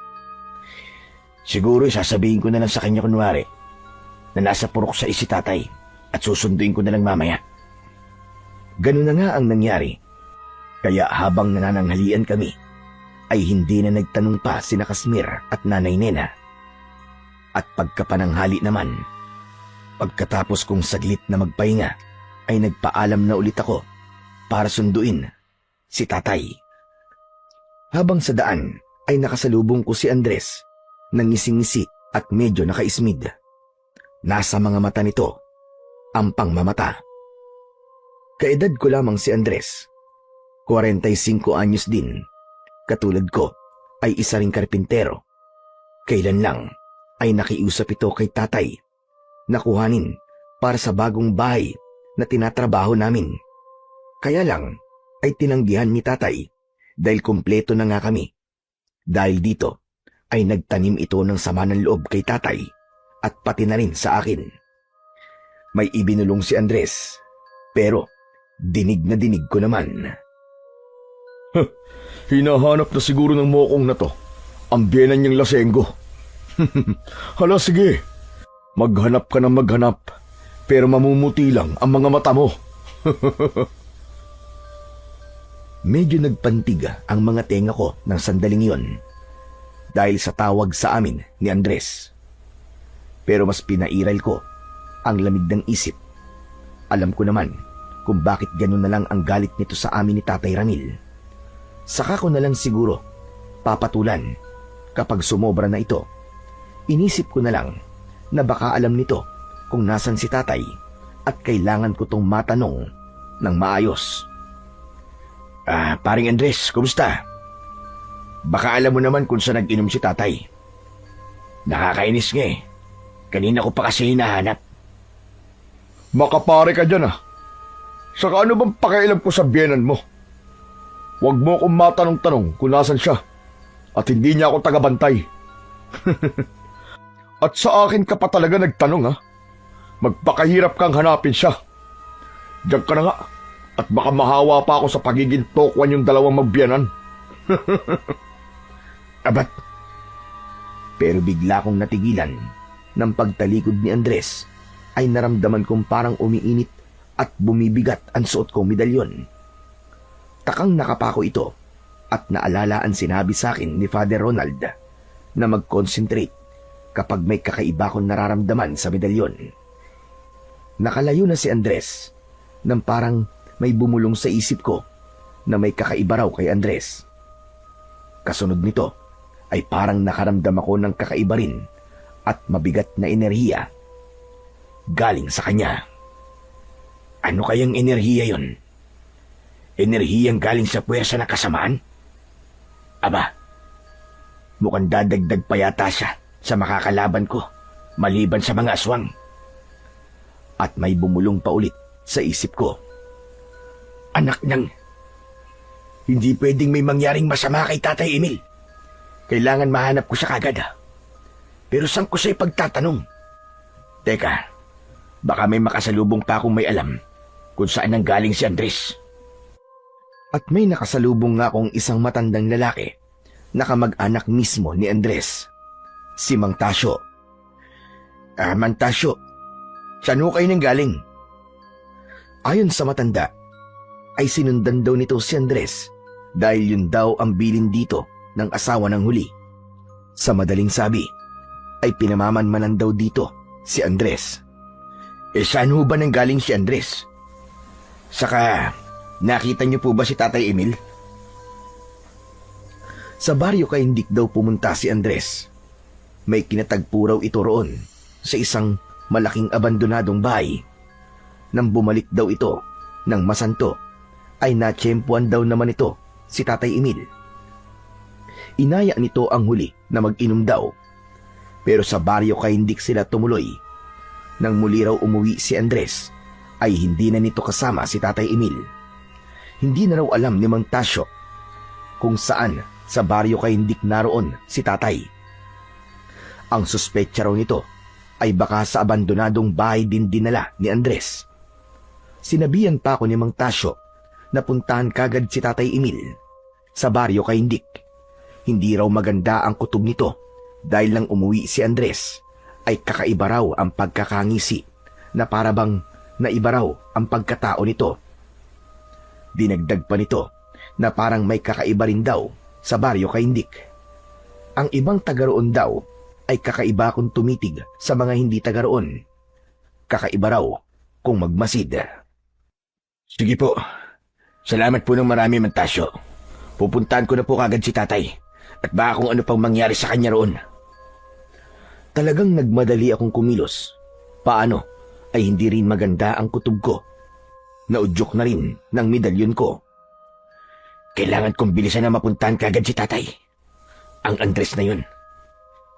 Siguro sasabihin ko na lang sa kanya kunwari na nasa purok sa si Tatay at susunduin ko na lang mamaya. Ganun na nga ang nangyari. Kaya habang nanananghalian kami, ay hindi na nagtanong pa sina Kasmir at Nanay Nena. At pagkapananghali naman, pagkatapos kong saglit na magpahinga, ay nagpaalam na ulit ako para sunduin si Tatay. Habang sa daan ay nakasalubong ko si Andres, nangising-ngisi at medyo nakaismid. Nasa mga mata nito ang pangmamata. Kaedad ko lamang si Andres. 45 anyos din. Katulad ko ay isa ring karpintero. Kailan lang ay nakiusap ito kay Tatay na kuhanin para sa bagong bahay na tinatrabaho namin Kaya lang ay tinanggihan ni tatay dahil kumpleto na nga kami. Dahil dito ay nagtanim ito ng sama ng loob kay tatay at pati na rin sa akin. May ibinulong si Andres, pero dinig na dinig ko naman. Hinahanap na siguro ng mokong na to ang biyenan niyang lasenggo. Hala, sige. Maghanap ka ng maghanap, pero mamumuti lang ang mga mata mo. Medyo nagpantig ang mga tenga ko ng sandaling yon dahil sa tawag sa amin ni Andres. Pero mas pinairal ko ang lamig ng isip. Alam ko naman kung bakit ganun na lang ang galit nito sa amin ni Tatay Ramil. Saka ko na lang siguro papatulan kapag sumobra na ito. Inisip ko na lang na baka alam nito kung nasan si tatay at kailangan ko tong matanong ng maayos. Paring Andres, kumusta? Baka alam mo naman kung saan nag-inom si tatay. Nakakainis nga eh. Kanina ko pa kasi hinahanap. Makapare ka dyan ah. Saka ano bang pakialam ko sa biyenan mo? Huwag mo akong matanong-tanong kung nasan siya. At hindi niya ako tagabantay. At sa akin ka pa talaga nagtanong ha? Magpakahirap kang hanapin siya. Diyan ka na nga. At baka mahawa pa ako sa pagiging tokwan yung dalawang magbiyanan. Abat. Pero bigla kong natigilan ng pagtalikod ni Andres ay naramdaman kong parang umiinit at bumibigat ang suot kong medalyon. Takang nakapako ito at naalala ang sinabi sa akin ni Father Ronald na mag-concentrate kapag may kakaiba kong nararamdaman sa medalyon. Nakalayo na si Andres nang parang may bumulong sa isip ko na may kakaiba raw kay Andres. Kasunod nito ay parang nakaramdam ako ng kakaiba rin at mabigat na enerhiya galing sa kanya. Ano kayang enerhiya yon? Enerhiyang galing sa puwersa na kasamaan? Aba, mukhang dadagdag pa yata siya sa makakalaban ko maliban sa mga aswang. At may bumulong pa ulit sa isip ko. Anak nang, hindi pwedeng may mangyaring masama kay Tatay Emil. Kailangan mahanap ko siya kagad ha. Pero saan ko siya ipagtatanong? Teka, baka may makasalubong pa akong may alam kung saan nang galing si Andres. At may nakasalubong nga akong isang matandang lalaki na kamag-anak mismo ni Andres, si Mang Tasyo. Mang Tasyo, saan ho kayo nang galing? Ayon sa matanda, ay sinundan daw nito si Andres dahil yun daw ang bilin dito ng asawa ng huli. Sa madaling sabi, ay pinamamanmanan daw dito si Andres. Saan ho ba nang galing si Andres? Saka, nakita niyo po ba si Tatay Emil? Sa baryo Kaindik daw pumunta si Andres. May kinatagpo raw ito roon sa isang malaking abandonadong bahay. Nang bumalik daw ito ng masanto, ay natsyempuan daw naman ito si Tatay Emil. Inaya nito ang huli na mag-inom daw. Pero sa baryo Kaindik sila tumuloy. Nang muli raw umuwi si Andres, ay hindi na nito kasama si Tatay Emil. Hindi na raw alam ni Mang Tasyo kung saan sa baryo Kaindik naroon si tatay. Ang suspetsa raw nito ay baka sa abandonadong bahay din dinala ni Andres. Sinabihan pa ako ni Mang Tasyo na puntahan kagad si Tatay Emil sa baryo Kaindik. Hindi raw maganda ang kutob nito dahil nang umuwi si Andres ay kakaiba raw ang pagkakangisi na parabang naiba raw ang pagkatao nito. Dinagdag pa nito na parang may kakaiba rin daw sa baryo Kaindik. Ang ibang taga roon daw ay kakaiba kung tumitig sa mga hindi taga roon. Kakaiba raw kung magmasid. Sige po. Salamat po ng marami, Mang Tasyo. Pupuntahan ko na po kagad si tatay at baka kung ano pang mangyari sa kanya roon. Talagang nagmadali akong kumilos. Paano ay hindi rin maganda ang kutob ko. Naudyok na rin ng medalyon ko. Kailangan kong bilisan na mapuntahan kagad si tatay. Ang Andres na yun.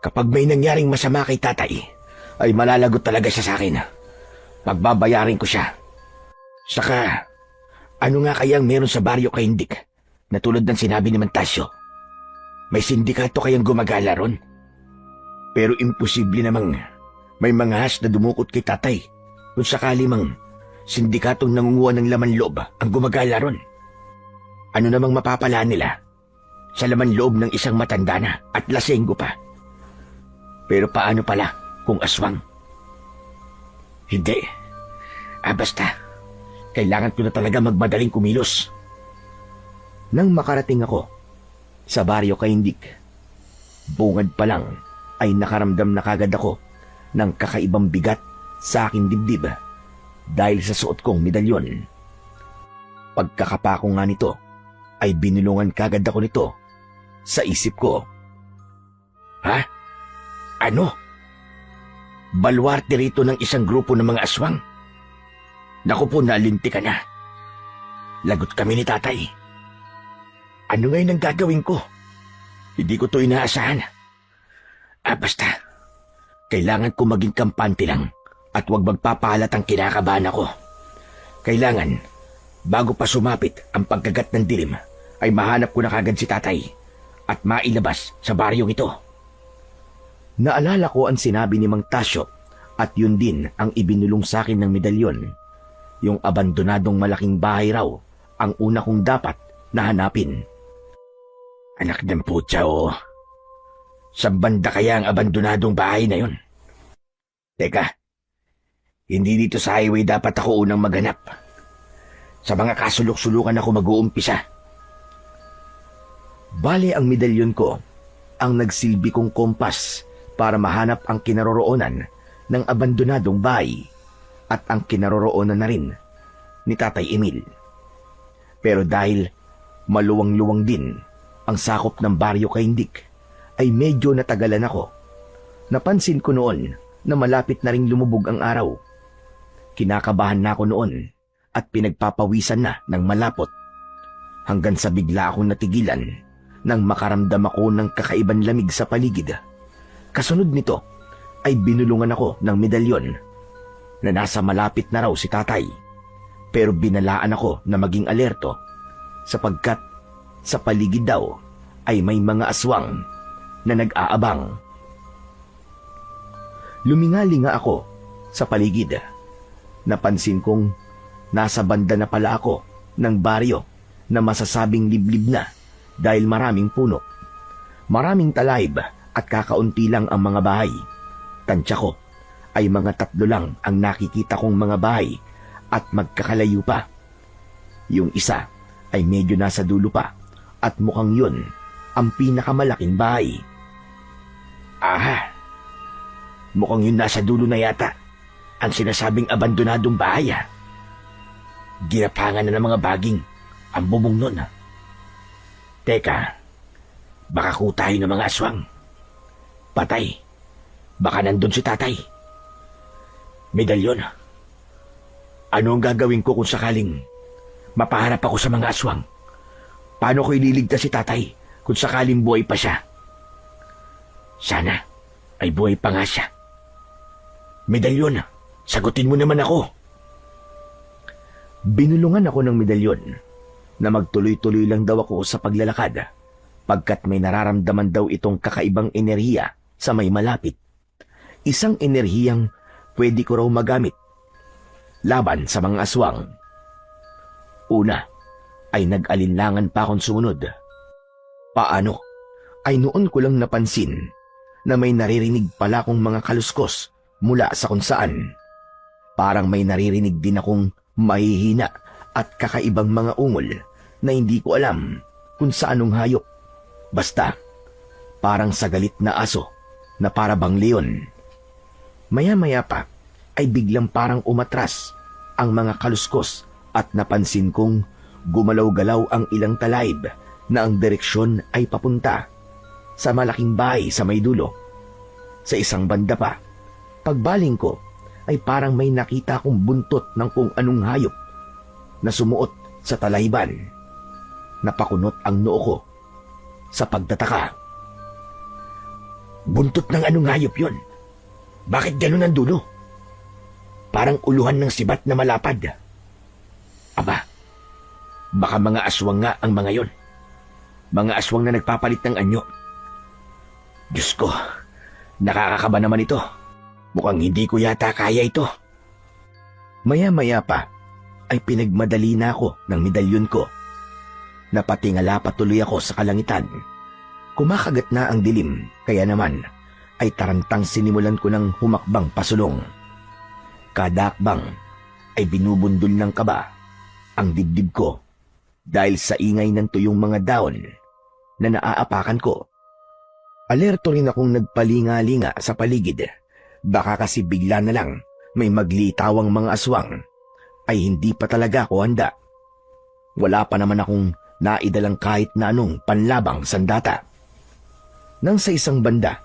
Kapag may nangyaring masama kay tatay, ay malalagot talaga siya sa akin. Pagbabayarin ko siya. Saka, Ano nga kayang meron sa baryo kay Indik na tulad ng sinabi ni Mantasio? May sindikato kayang gumagala ron? Pero imposible namang may mga has na dumukot kay tatay kung sakali mang sindikatong nangunguha ng laman loob ang gumagala ron. Ano namang mapapala nila sa laman loob ng isang matanda na at lasenggo pa? Pero paano pala kung aswang? Hindi. Basta. Kailangan ko na talaga magmadaling kumilos. Nang makarating ako sa baryo kay Indik, bungad pa lang ay nakaramdam na kagad ako ng kakaibang bigat sa aking dibdib dahil sa suot kong medalyon. Pagkakapako nga nito ay binulungan kagad ako nito sa isip ko. Ha? Ano? Balwarte rito ng isang grupo ng mga aswang? Naku po, nalinti ka na. Lagot kami ni tatay. Ano ngayon ang gagawin ko? Hindi ko to inaasahan. Basta, kailangan ko maging kampante lang at huwag magpapahalatang kinakabahan ako. Kailangan, bago pa sumapit ang pagkagat ng dilim, ay mahanap ko na kagad si tatay at mailabas sa baryong ito. Naalala ko ang sinabi ni Mang Tasyo at yun din ang ibinulong sa akin ng medalyon. Yung abandonadong malaking bahay raw ang una kong dapat na hanapin. Anak ng putya, oh. Saan banda kaya ang abandonadong bahay na yun? Teka, hindi dito sa highway dapat ako unang maghanap. Sa mga kasulok-sulukan ako mag-uumpisa. Bale ang medalyon ko ang nagsilbi kong kompas para mahanap ang kinaroroonan ng abandonadong bahay at ang kinaroroonan na rin ni Tatay Emil. Pero dahil maluwang-luwang din ang sakop ng baryo kay Indik, ay medyo natagalan ako. Napansin ko noon na malapit na ring lumubog ang araw. Kinakabahan na ako noon at pinagpapawisan na ng malapot hanggang sa bigla akong natigilan nang makaramdam ako ng kakaibang lamig sa paligid. Kasunod nito ay binulungan ako ng medalyon na nasa malapit na raw si tatay, pero binalaan ako na maging alerto sapagkat sa paligid daw ay may mga aswang na nag-aabang. Lumingali nga ako sa paligid. Napansin kong nasa banda na pala ako ng baryo na masasabing liblib na dahil maraming puno. Maraming talayb at kakaunti lang ang mga bahay. Tansya ko ay mga 3 lang ang nakikita kong mga bahay at magkakalayo pa. Yung isa ay medyo nasa dulo pa at mukhang yun ang pinakamalaking bahay. Aha! Mukhang yun nasa dulo na yata ang sinasabing abandonadong bahay. Ginapangan na ng mga baging ang bubong nun. Teka, baka tayo ng mga aswang. Patay, baka nandun si tatay. Medalyon, ano ang gagawin ko kung sakaling mapaharap ako sa mga aswang? Paano ko ililigtas si tatay kung sakaling buhay pa siya? Sana ay buhay pa nga siya. Medalyon, sagutin mo naman ako. Binulungan ako ng medalyon na magtuloy-tuloy lang daw ako sa paglalakad pagkat may nararamdaman daw itong kakaibang enerhiya sa may malapit. Isang enerhiyang pwede ko raw magamit laban sa mga aswang. Una ay nag-alinlangan pa akong sumunod. Paano ay noon ko lang napansin na may naririnig pala akong mga kaluskos mula sa kung saan. Parang may naririnig din akong mahihina at kakaibang mga ungol na hindi ko alam kung saanong hayop. Basta, parang sa galit na aso na para bang leon. Maya-maya pa ay biglang parang umatras ang mga kaluskos at napansin kong gumalaw-galaw ang ilang talayb na ang direksyon ay papunta sa malaking bahay sa may dulo. Sa isang banda pa, pagbaling ko ay parang may nakita akong buntot ng kung anong hayop na sumuot sa talayban. Napakunot ang noo ko sa pagtataka. Buntot ng anong hayop yon? Bakit ganun ang dulo? Parang uluhan ng sibat na malapad. Aba, Baka mga aswang nga ang mga yon. Mga aswang na nagpapalit ng anyo. Diyos ko, nakakakaba naman ito. Mukhang hindi ko yata kaya ito. Maya-maya pa ay pinagmadali na ako ng medalyon ko. Napatingala patuloy ako sa kalangitan. Kumakagat na ang dilim, kaya naman ay tarantang sinimulan ko ng humakbang pasulong. Kada akbang ay binubundol ng kaba ang dibdib ko dahil sa ingay ng tuyong mga daon na naaapakan ko. Alerto rin akong nagpalinga-linga sa paligid. Baka kasi bigla na lang may maglitawang mga aswang ay hindi pa talaga ako handa. Wala pa naman akong naidalang kahit na anong panlabang sandata. Nang sa isang banda,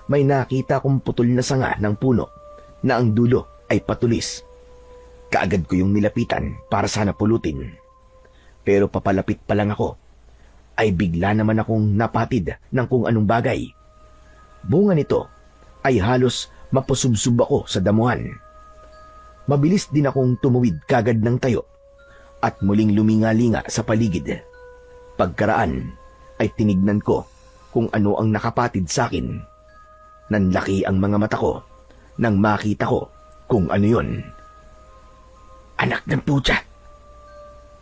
may nakita kong putol na sanga ng puno na ang dulo ay patulis. Kaagad ko yung nilapitan para sana pulutin. Pero papalapit pa lang ako, ay bigla naman akong napatid ng kung anong bagay. Bunga nito ay halos mapusubsub ako sa damuhan. Mabilis din akong tumuwid kagad ng tayo at muling lumingalinga sa paligid. Pagkaraan ay tinignan ko kung ano ang nakapatid sa akin. Nanlaki ang mga mata ko nang makita ko kung ano yon. Anak ng putya!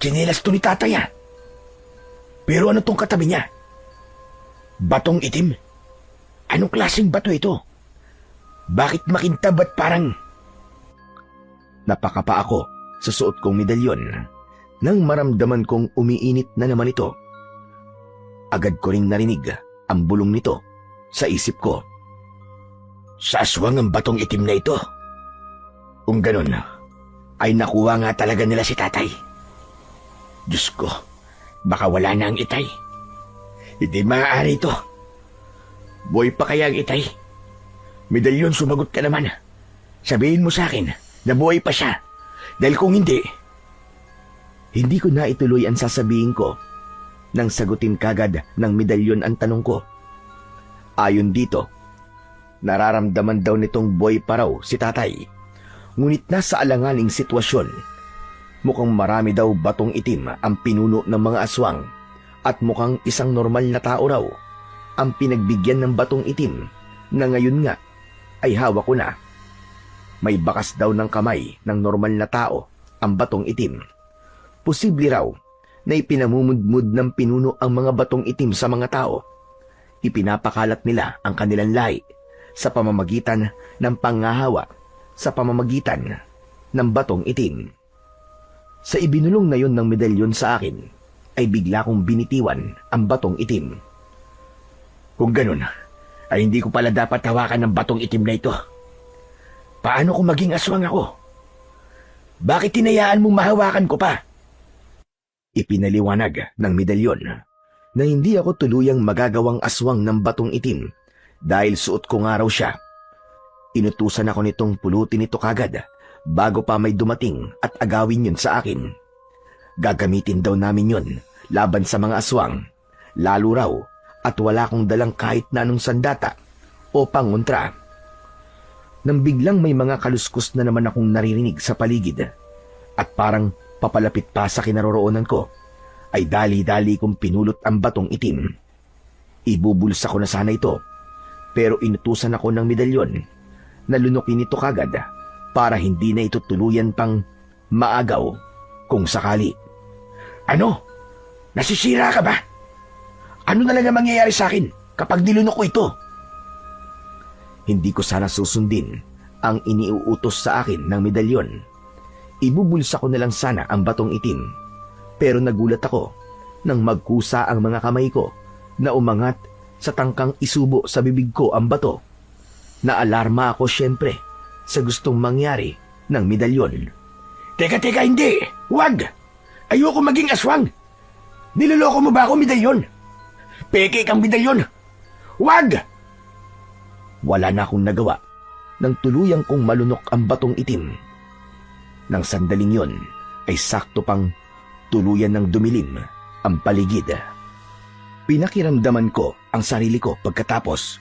Tsinelas to ni tatay ah! Pero ano tong katabi niya? Batong itim? Anong klaseng bato ito? Bakit makintab at parang... Napakapa ako sa suot kong medalyon nang maramdaman kong umiinit na naman ito. Agad ko ring narinig ang bulong nito sa isip ko. Sa aswang ang batong itim na ito. Kung ganun, ay nakuha nga talaga nila si tatay. Diyos ko, baka wala na ang itay. Hindi maaari ito. Boy pa kaya ang itay? Medalyon, sumagot ka naman. Sabihin mo sa akin na buhay pa siya. Dahil kung hindi... Hindi ko na ituloy ang sasabihin ko nang sagutin kagad ng medalyon ang tanong ko. Ayon dito, nararamdaman daw nitong buhay pa raw si tatay. Ngunit nasa alanganing sitwasyon. Mukhang marami daw batong itim ang pinuno ng mga aswang at mukhang isang normal na tao raw ang pinagbigyan ng batong itim na ngayon nga ay hawak ko na. May bakas daw ng kamay ng normal na tao ang batong itim. Posible raw na ipinamumudmud ng pinuno ang mga batong itim sa mga tao. Ipinapakalat nila ang kanilang lahi sa pamamagitan ng pangahawa sa pamamagitan ng batong itim. Sa ibinulong na yon ng medalyon sa akin, ay bigla kong binitiwan ang batong itim. Kung ganun, ay hindi ko pala dapat hawakan ng batong itim na ito. Paano kung maging aswang ako? Bakit tinayaan mong mahawakan ko pa? Ipinaliwanag ng medalyon na hindi ako tuluyang magagawang aswang ng batong itim dahil suot ko nga raw siya. Inutusan ako nitong pulutin ito kagad bago pa may dumating at agawin yun sa akin. Gagamitin daw namin yun laban sa mga aswang, lalo raw at wala kong dalang kahit na anong sandata o pangontra. Nang biglang may mga kaluskos na naman akong naririnig sa paligid at parang papalapit pa sa kinaroroonan ko, ay dali-dali kong pinulot ang batong itim. Ibubulsa ko na sana ito, pero inutusan ako ng medalyon na lunukin ito kagad para hindi na ito tuluyan pang maagaw kung sakali. Ano? Nasisira ka ba? Ano na lang ang mangyayari sa akin kapag nilunok ko ito? Hindi ko sana susundin ang iniuutos sa akin ng medalyon. Ibubulsa ko na lang sana ang batong itim. Pero nagulat ako nang magkusa ang mga kamay ko na umangat sa tangkang isubo sa bibig ko ang bato. Naalarma ako siyempre sa gustong mangyari ng medalyon. Teka, hindi! Huwag! Ayoko maging aswang! Niloloko mo ba ako, medalyon? Peke kang medalyon! Huwag! Wala na akong nagawa nang tuluyang kong malunok ang batong itim. Nang sandaling yon ay sakto pang tuluyan ng dumilim ang paligid. Pinakiramdaman ko ang sarili ko pagkatapos.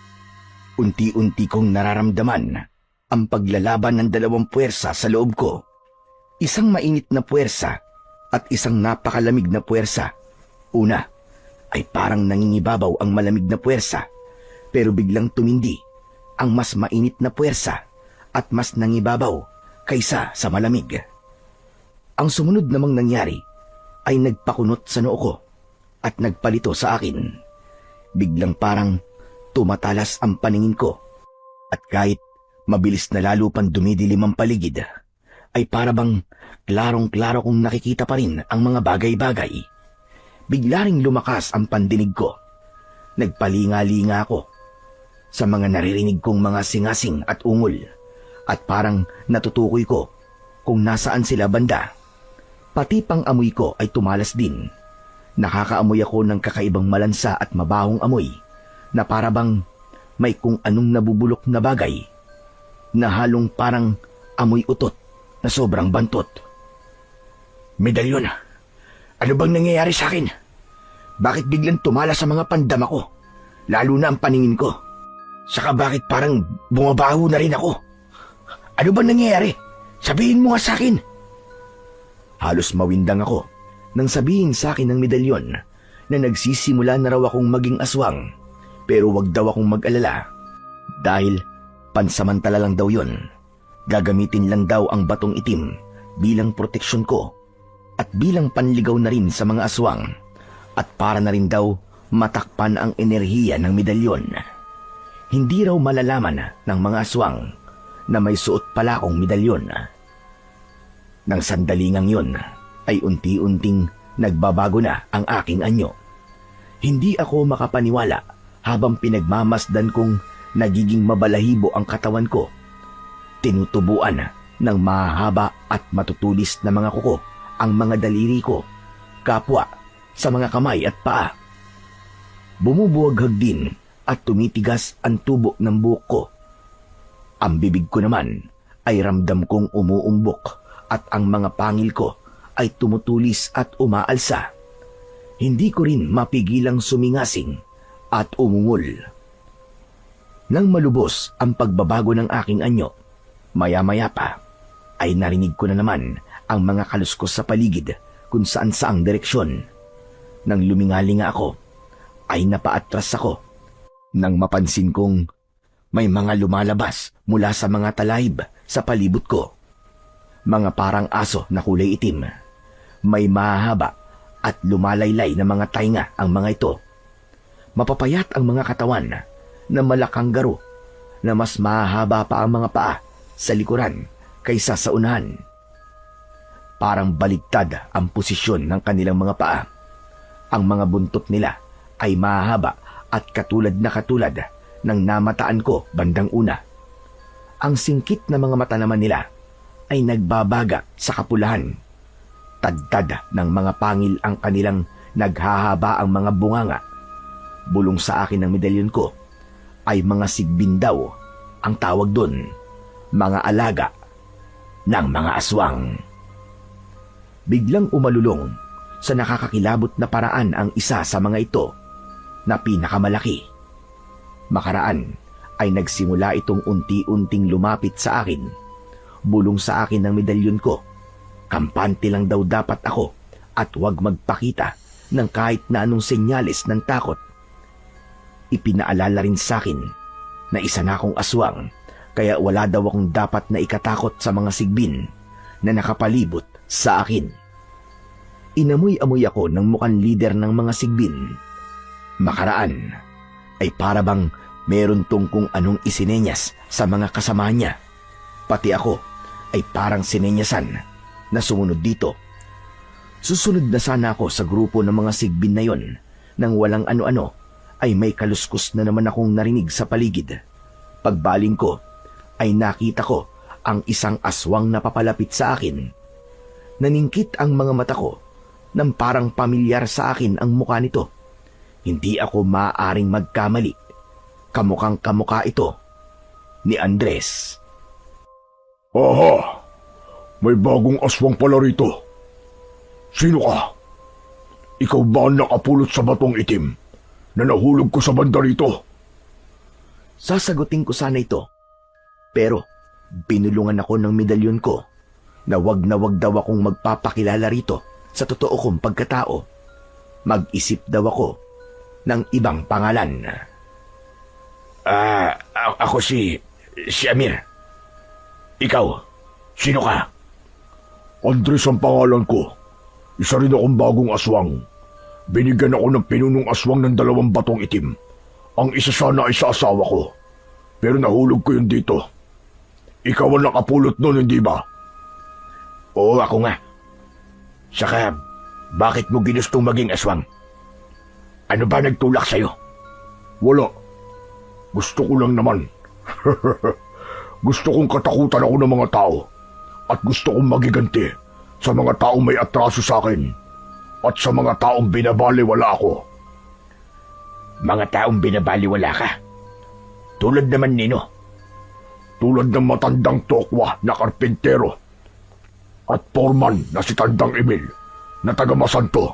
Unti-unti kong nararamdaman ang paglalaban ng dalawang puwersa sa loob ko. Isang mainit na puwersa at isang napakalamig na puwersa. Una, ay parang nangingibabaw ang malamig na puwersa, pero biglang tumindi ang mas mainit na puwersa at mas nangibabaw kaysa sa malamig. Ang sumunod namang nangyari ay nagpakunot sa noo ko at nagpalito sa akin. Biglang parang tumatalas ang paningin ko at kahit mabilis na lalo pang dumidilim ang paligid, ay para bang klarong-klaro kong nakikita pa rin ang mga bagay-bagay. Bigla ring lumakas ang pandinig ko. Nagpalinga-linga ako sa mga naririnig kong mga singasing at ungol at parang natutukoy ko kung nasaan sila banda. Pati pang amoy ko ay tumalas din. Nakakaamoy ako ng kakaibang malansa at mabahong amoy na para bang may kung anong nabubulok na bagay na halong parang amoy utot na sobrang bantot. Medalyon, ano bang nangyayari sa akin? Bakit biglang tumala sa mga pandama ko? Lalo na ang paningin ko. Saka bakit parang bumabaho na rin ako? Ano bang nangyayari? Sabihin mo nga sa akin. Halos mawindang ako nang sabihin sa akin ng medalyon na nagsisimula na raw akong maging aswang, pero wag daw akong mag-alala dahil pansamantala lang daw yon. Gagamitin lang daw ang batong itim bilang proteksyon ko at bilang panligaw na rin sa mga aswang at para na rin daw matakpan ang enerhiya ng medalyon. Hindi raw malalaman ng mga aswang na may suot pala akong medalyon. Nang sandalingang yon ay unti-unting nagbabago na ang aking anyo. Hindi ako makapaniwala habang pinagmamasdan kong nagiging mabalahibo ang katawan ko. Tinutubuan ng mahaba at matutulis na mga kuko ang mga daliri ko, kapwa sa mga kamay at paa. Bumubuhaghag din at tumitigas ang tubo ng buhok ko. Ang bibig ko naman ay ramdam kong umuumbok at ang mga pangil ko ay tumutulis at umaalsa. Hindi ko rin mapigilang sumingasing at umungol. Nang malubos ang pagbabago ng aking anyo, maya-maya pa ay narinig ko na naman ang mga kaluskos sa paligid kung saan-saang direksyon. Nang lumingalinga ako, ay napaatras ako nang mapansin kong may mga lumalabas mula sa mga talayib sa palibot ko. Mga parang aso na kulay itim. May mahaba at lumalaylay na mga tainga ang mga ito. Mapapayat ang mga katawan na malakanggaro na mas mahaba pa ang mga paa sa likuran kaysa sa unahan. Parang baligtad ang posisyon ng kanilang mga paa. Ang mga buntot nila ay mahaba at katulad ng namataan ko bandang una. Ang singkit na mga mata naman nila ay nagbabaga sa kapulahan. Tadtad ng mga pangil ang kanilang naghahaba ang mga bunganga. Bulong sa akin ng medalyon ko ay mga sigbin daw ang tawag doon, mga alaga ng mga aswang. Biglang umalulong sa nakakakilabot na paraan ang isa sa mga ito na pinakamalaki. Makaraan ay nagsimula itong unti-unting lumapit sa akin. Bulong sa akin ng medalyon ko, kampante lang daw dapat ako at huwag magpakita ng kahit na anong senyales ng takot. Ipinaalala rin sa akin na isa na akong aswang, kaya wala daw akong dapat na ikatakot sa mga sigbin na nakapalibot sa akin. Inamoy-amoy ako ng mukhang lider ng mga sigbin. Makaraan ay para bang meron tungkong anong isinenyas sa mga kasama niya. Pati ako ay parang sinenyasan na sumunod dito. Susunod na sana ako sa grupo ng mga sigbin na yon nang walang ano-ano ay may kaluskos na naman akong narinig sa paligid. Pagbaling ko ay nakita ko ang isang aswang na papalapit sa akin. Naningkit ang mga mata ko nang parang pamilyar sa akin ang mukha nito. Hindi ako maaaring magkamali. Kamukhang kamukha ito ni Andres. Aha, may bagong aswang pala rito. Sino ka? Ikaw ba ang nakapulot sa batong itim na nahulog ko sa banda rito? Sasagutin ko sana ito, pero binulungan ako ng medalyon ko na wag daw akong magpapakilala rito sa totoo kong pagkatao, mag-isip daw ako ng ibang pangalan. Ako si Amir. Ikaw, sino ka? Andres ang pangalan ko. Isa rin akong bagong aswang. Binigyan ako ng pinunong aswang ng 2 batong itim. Ang isa sana ay sa asawa ko. Pero nahulog ko yun dito. Ikaw ang nakapulot nun, hindi ba? Oo, ako nga. Saka, bakit mo ginustong maging aswang? Ano ba nagtulak sa'yo? Wala. Gusto ko lang naman. Gusto kong katakutan ako ng mga tao. At gusto kong magiganti sa mga taong may atraso sa akin. At sa mga taong binabaliwala ako. Mga taong binabaliwala ka? Tulad naman nino? Tulad ng matandang tokwa na karpintero. At foreman na si Tandang Emil na taga Masanto.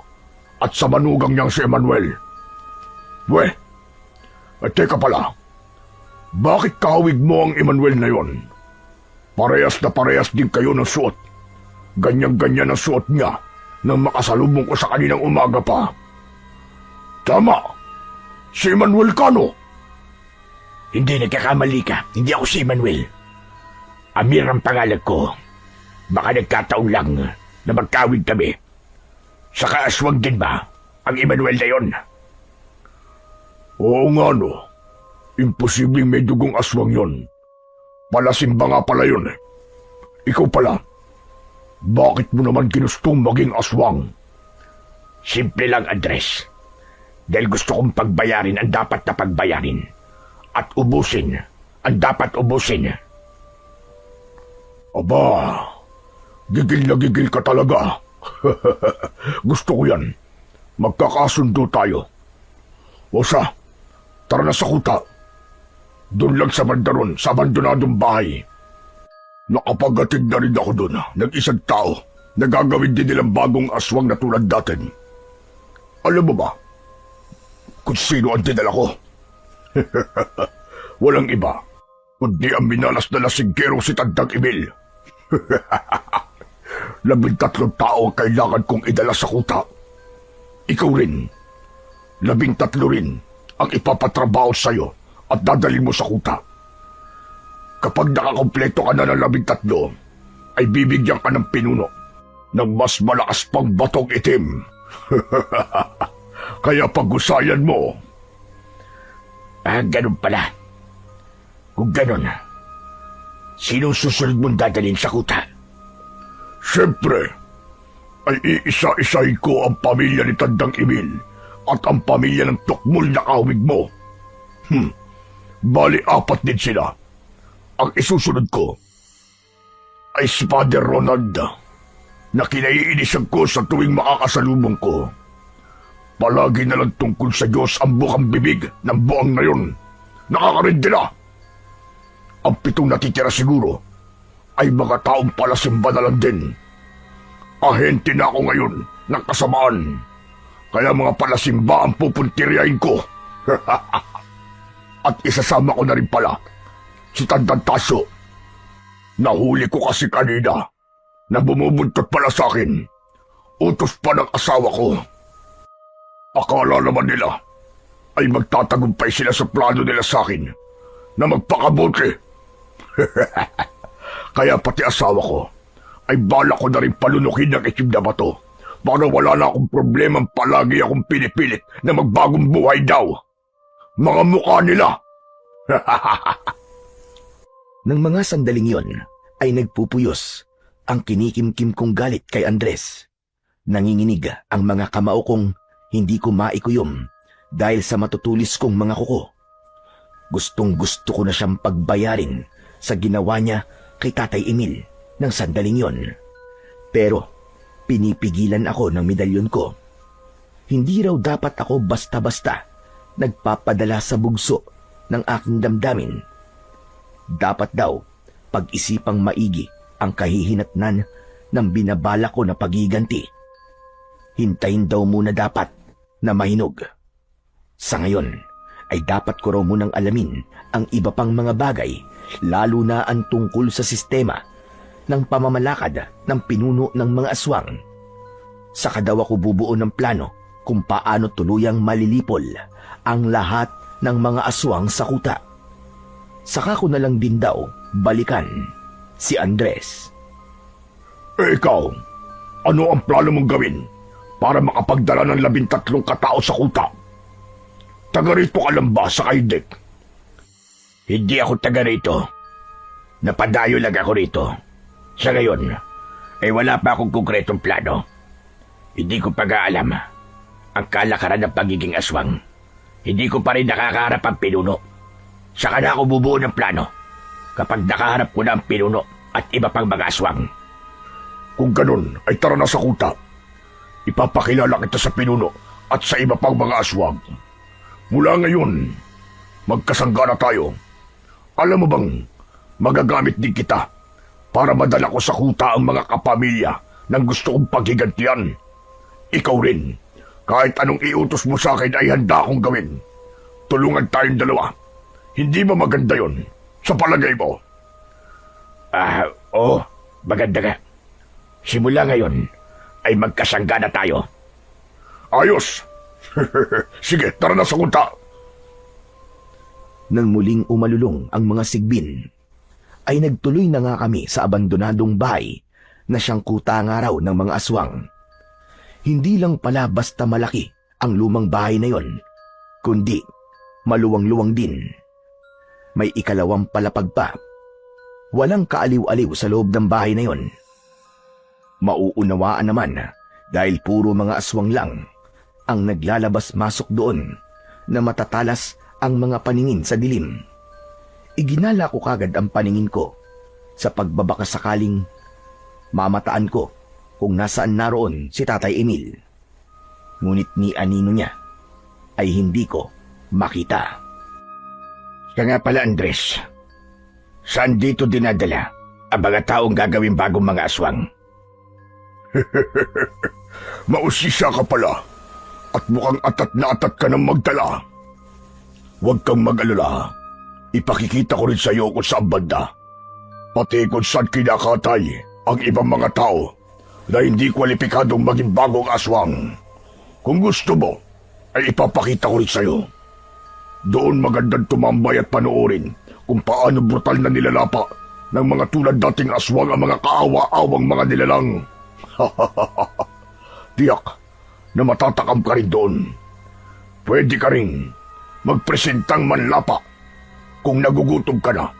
At sa manugang niyang si Emmanuel. Teka pala. Bakit kahawig mo ang Emmanuel na yon? Parehas na parehas din kayo ng suot. Ganyan-ganyan ang suot niya nang makasalubong ko sa kaninang umaga pa. Tama! Si Emmanuel Cano! Hindi, nagkakamali ka. Hindi ako si Emmanuel. Amir ang pangalan ko. Baka nagkataon lang na magkawig kami. Saka aswang din ba ang Emmanuel na yon? Oo nga no. Imposibleng may dugong aswang yon. Palasimba nga pala yun. Ikaw pala. Bakit mo naman ginustong maging aswang? Simple lang, Andres. Dahil gusto kong pagbayarin ang dapat na pagbayarin. At ubusin ang dapat ubusin. Aba, gigil na gigil ka talaga. Gusto ko yan. Magkakasundo tayo. O siya, tara na sa kuta. Doon lang sa bandaron, sa abandonadong bahay. Nakapaghatid na rin ako doon ng isang tao na gagawin din nilang bagong aswang na tulad natin. Alam mo ba kung sino ang dinala ko? Walang iba, kundi ang minalas na lasinggero si Tandang Emil. 13 tao ang kailangan kong idala sa kuta. Ikaw rin. 13 rin ang ipapatrabaho sa'yo at dadalhin mo sa kuta. Kapag nakakompleto ka na ng 13, ay bibigyan ka ng pinuno ng mas malakas pang batong itim. Kaya pag-usayan mo. Ganun pala. Kung ganun, sinong susunod mong dadalhin sa kuta? Siyempre, ay iisa-isahin ko ang pamilya ni Tandang Emil at ang pamilya ng tukmol na kahawig mo. Bali 4 din sila. Ang isusunod ko ay si Father Ronald na kinaiinisan ko sa tuwing makakasalubong ko. Palagi na lang tungkol sa Diyos ang bukang bibig ng buang na yun. Nakakarindi na. Ang 7 natitira siguro ay mga taong palasimba na lang din. Ahente na ako ngayon ng kasamaan. Kaya mga palasimba ang pupuntiryahin ko. At isasama ko na rin pala si Tandang Tasyo. Nahuli ko kasi kanina na bumubuntot pala sa akin. Utos pa ng asawa ko. Akala naman nila ay magtatagumpay sila sa plano nila sa akin na magpakabuti. Kaya pati asawa ko ay bala ko na rin palunukin ng itim na bato para wala na akong problemang palagi akong pinipilit na magbagong buhay daw. Mga mukha nila. Nang mga sandaling yon ay nagpupuyos ang kinikimkim kong galit kay Andres. Nanginginig ang mga kamao kong hindi ko maikuyom dahil sa matutulis kong mga kuko. Gustong-gusto ko na siyang pagbayarin sa ginawa niya kay Tatay Emil ng sandaling yon. Pero pinipigilan ako ng medalyon ko. Hindi raw dapat ako basta-basta nagpapadala sa bugso ng aking damdamin. Dapat daw pag-isipang maigi ang kahihinatnan ng binabala ko na pagiganti. Hintayin daw muna dapat na mahinog. Sa ngayon ay dapat ko raw munang alamin ang iba pang mga bagay, lalo na ang tungkol sa sistema ng pamamalakad ng pinuno ng mga aswang. Saka daw ako bubuo ng plano kung paano tuluyang malilipol ang lahat ng mga aswang sa kuta. Saka ko na lang din daw balikan si Andres. Ikaw, ano ang plano mong gawin para makapagdala ng 13 katao sa kuta? Taga rito ka lang ba sa Kaidek? Hindi ako taga rito. Napadayo lang ako rito. Sa ngayon, ay wala pa akong konkretong plano. Hindi ko pag-aalam ang kalakaran ng pagiging aswang. Hindi ko pa rin nakakaharap ang pinuno. Saka na ako bubuo ng plano kapag nakaharap ko na ang pinuno at iba pang mga aswang. Kung ganun, ay tara na sa kuta. Ipapakilala kita sa pinuno at sa iba pang mga aswang. Mula ngayon, magkasangga na tayo. Alam mo bang, magagamit din kita para madala ko sa kuta ang mga kapamilya ng gusto kong paghigantian. Ikaw rin, kahit anong iutos mo sa akin ay handa akong gawin. Tulungan tayong dalawa. Hindi ba maganda yon sa palagay mo? Oo, maganda nga. Simula ngayon, ay magkasangga na tayo. Ayos! Sige, tara na sa kuta. Nang muling umalulong ang mga sigbin, ay nagtuloy na nga kami sa abandonadong bahay na siyang kuta nga raw ng mga aswang. Hindi lang pala basta malaki ang lumang bahay na yon, kundi maluwang-luwang din. May ikalawang palapag pa. Walang kaaliw-aliw sa loob ng bahay na yon. Mauunawaan naman dahil puro mga aswang lang ang naglalabas-masok doon na matatalas ang mga paningin sa dilim. Iginala ko kagad ang paningin ko sa pagbabaka sakaling mamataan ko kung nasaan naroon si Tatay Emil. Ngunit ni anino niya ay hindi ko makita. Kaya nga pala, Andres, saan dito dinadala ang mga taong gagawin bagong mga aswang? Mausisa ka pala at mukhang atat na atat ka ng magdala. Huwag kang mag-alala. Ipakikita ko rin sa iyo kung saan banda. Pati kung saan kinakatay ang ibang mga tao na hindi kwalipikadong maging bagong aswang. Kung gusto mo, ay ipapakita ko rin sa iyo. Doon magandang tumambay at panoorin kung paano brutal na nilalapa ng mga tulad dating aswang ang mga kaawa-awang mga nilalang. Tiyak na matatakam ka rin doon. Pwede ka rin magpresentang manlapa kung nagugutom ka na.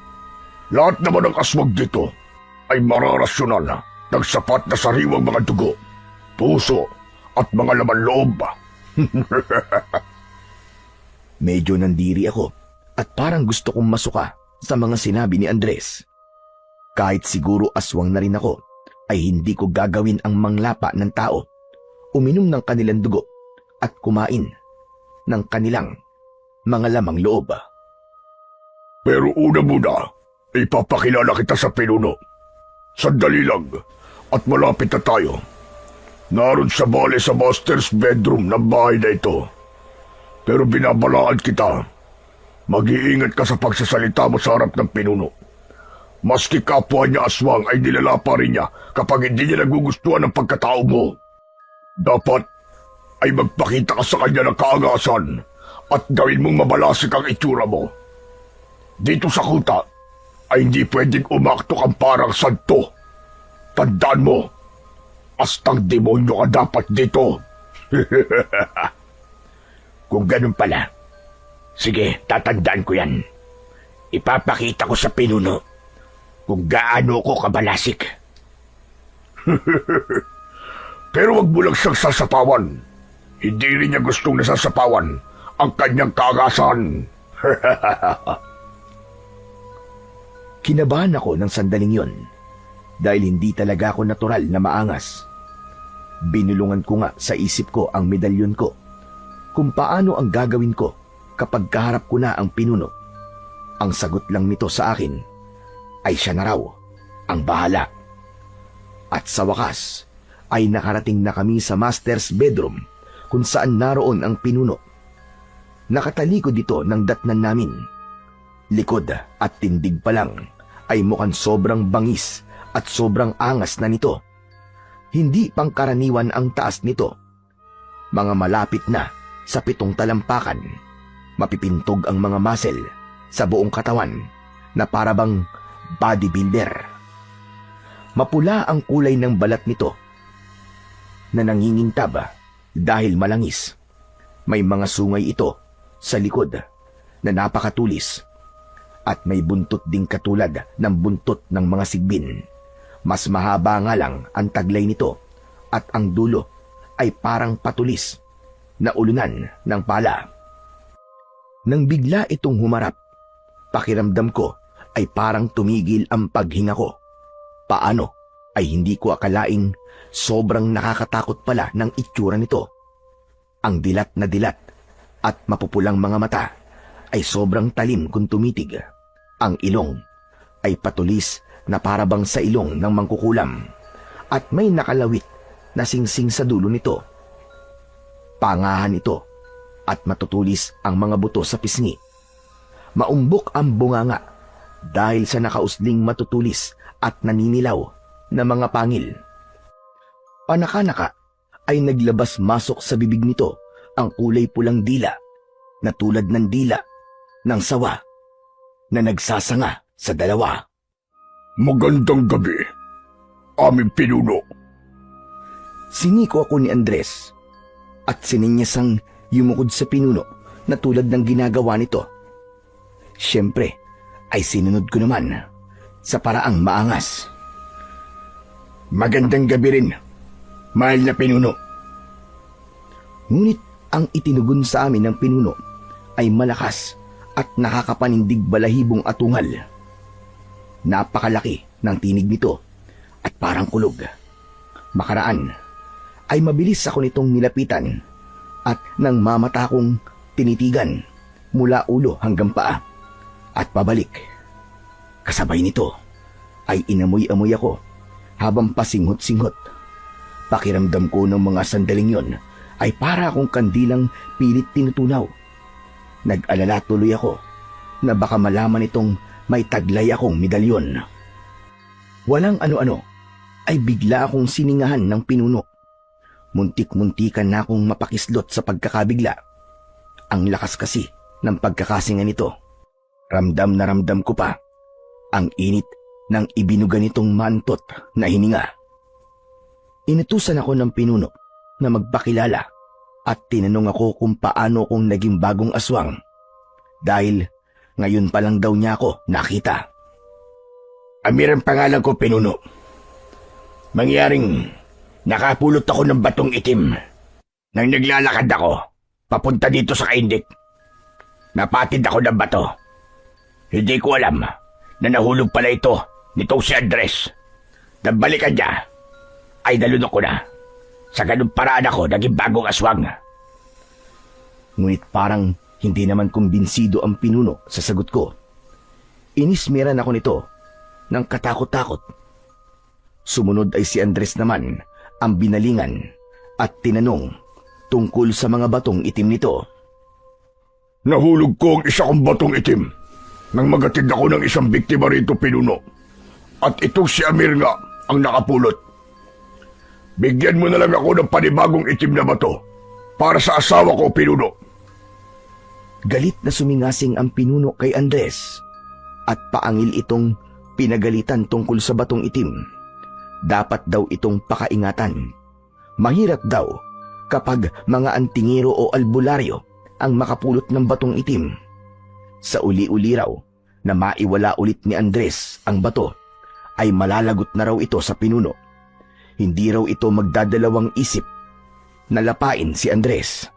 Lahat naman ng aswag dito ay mararasyonal ng sapat na sariwang mga dugo, puso at mga laman loob. Medyo nandiri ako at parang gusto kong masuka sa mga sinabi ni Andres. Kahit siguro aswang na rin ako, ay hindi ko gagawin ang manglapa ng tao, uminom ng kanilang dugo at kumain ng kanilang mga lamang loob. Pero una muna, ipapakilala kita sa pinuno. Sandali lang at malapit na tayo. Naroon sa bale sa master's bedroom ng bahay na ito. Pero binabalaan kita. Mag-iingat ka sa pagsasalita mo sa harap ng pinuno. Maski kapwa niya aswang ay nilalapa rin niya kapag hindi niya nagugustuhan ang pagkatao mo. Dapat ay magpakita ka sa kanya ng kaagasan at gawin mong mabalasik ang itsura mo. Dito sa kuta ay hindi pwedeng umakto kang parang santo. Tandaan mo, astang demonyo ka dapat dito. Kung ganun pala, sige, tatandaan ko yan. Ipapakita ko sa pinuno kung gaano ko kabalasik. Pero wag mo lang siyang sasapawan. Hindi rin niya gustong nasasapawan ang kanyang kaagasan. Kinabahan ako ng sandaling yon dahil hindi talaga ako natural na maangas. Binulungan ko nga sa isip ko ang medalyon ko kung paano ang gagawin ko kapag kaharap ko na ang pinuno. Ang sagot lang nito sa akin ay siya na raw ang bahala. At sa wakas ay nakarating na kami sa master's bedroom kung saan naroon ang pinuno. Nakatalikod dito ng datnan namin. Likod at tindig pa lang ay mukhang sobrang bangis at sobrang angas na nito. Hindi pangkaraniwan ang taas nito. Mga malapit na sa 7 talampakan. Mapipintog ang mga muscle sa buong katawan na parabang bodybuilder. Mapula ang kulay ng balat nito na nangingintab dahil malangis. May mga sungay ito sa likod na napakatulis at may buntot ding katulad ng buntot ng mga sigbin. Mas mahaba nga lang ang taglay nito at ang dulo ay parang patulis na ulunan ng pala. Nang bigla itong humarap, pakiramdam ko ay parang tumigil ang paghinga ko. Paano ay hindi ko akalaing sobrang nakakatakot pala ng itsura nito. Ang dilat na dilat at mapupulang mga mata ay sobrang talim kung tumitig. Ang ilong ay patulis na parabang sa ilong ng mangkukulam at may nakalawit na singsing sa dulo nito. Pangahan ito at matutulis ang mga buto sa pisngi. Maumbok ang bunganga dahil sa nakausling matutulis at naninilaw na mga pangil. Panaka-naka ay naglabas-masok sa bibig nito ang kulay pulang dila na tulad ng dila ng sawa na nagsasanga sa dalawa. Magandang gabi, aming pinuno. Siniko ako ni Andres at sininyasang yumukod sa pinuno na tulad ng ginagawa nito. Siyempre ay sinunod ko naman sa paraang maangas. Magandang gabi rin, mahal na pinuno. Ngunit ang itinugon sa amin ng pinuno ay malakas at nakakapanindig balahibong atungal. Napakalaki ng tinig nito at parang kulog. Makaraan ay mabilis ako nitong nilapitan at nang mamata kong tinitigan mula ulo hanggang paa at pabalik. Kasabay nito ay inamoy-amoy ako habang pasinghot-singhot. Pakiramdam ko ng mga sandaling yon ay para akong kandilang pilit tinutunaw. Nag-alala tuloy ako na baka malaman itong may taglay akong medalyon. Walang ano-ano ay bigla akong siningahan ng pinuno. Muntik-muntikan na akong mapakislot sa pagkakabigla. Ang lakas kasi ng pagkakasinga nito. Ramdam na ramdam ko pa ang init ng ibinuga nitong mantot na hininga. Inutusan ako ng pinuno na magpakilala at tinanong ako kung paano kong naging bagong aswang dahil ngayon pa lang daw niya ako nakita. Amir ang pangalan ko, pinuno. Mangyaring nakapulot ako ng batong itim nang naglalakad ako papunta dito sa kaindik. Napatid ako ng bato. Hindi ko alam na nahulog pala ito nitong si Andres. Nagbalikan niya ay nalunok ko na. Sa ganung paraan ako naging bagong aswang. Ngunit parang hindi naman kumbinsido ang pinuno sa sagot ko. Inismeran ako nito ng katakot-takot. Sumunod ay si Andres naman ang binalingan at tinanong tungkol sa mga batong itim nito. Nahulog ko ang isa kong batong itim nang magatid ako ng isang biktima rito, pinuno. At itong si Amir nga ang nakapulot. Bigyan mo na lang ako ng panibagong itim na bato para sa asawa ko, pinuno. Galit na sumingasing ang pinuno kay Andres at paangil itong pinagalitan tungkol sa batong itim. Dapat daw itong pakaingatan. Mahirap daw kapag mga antingero o albularyo ang makapulot ng batong itim. Sa uli-uli raw na maiwala ulit ni Andres ang bato ay malalagot na raw ito sa pinuno. Hindi raw ito magdadalawang isip na lapain si Andres.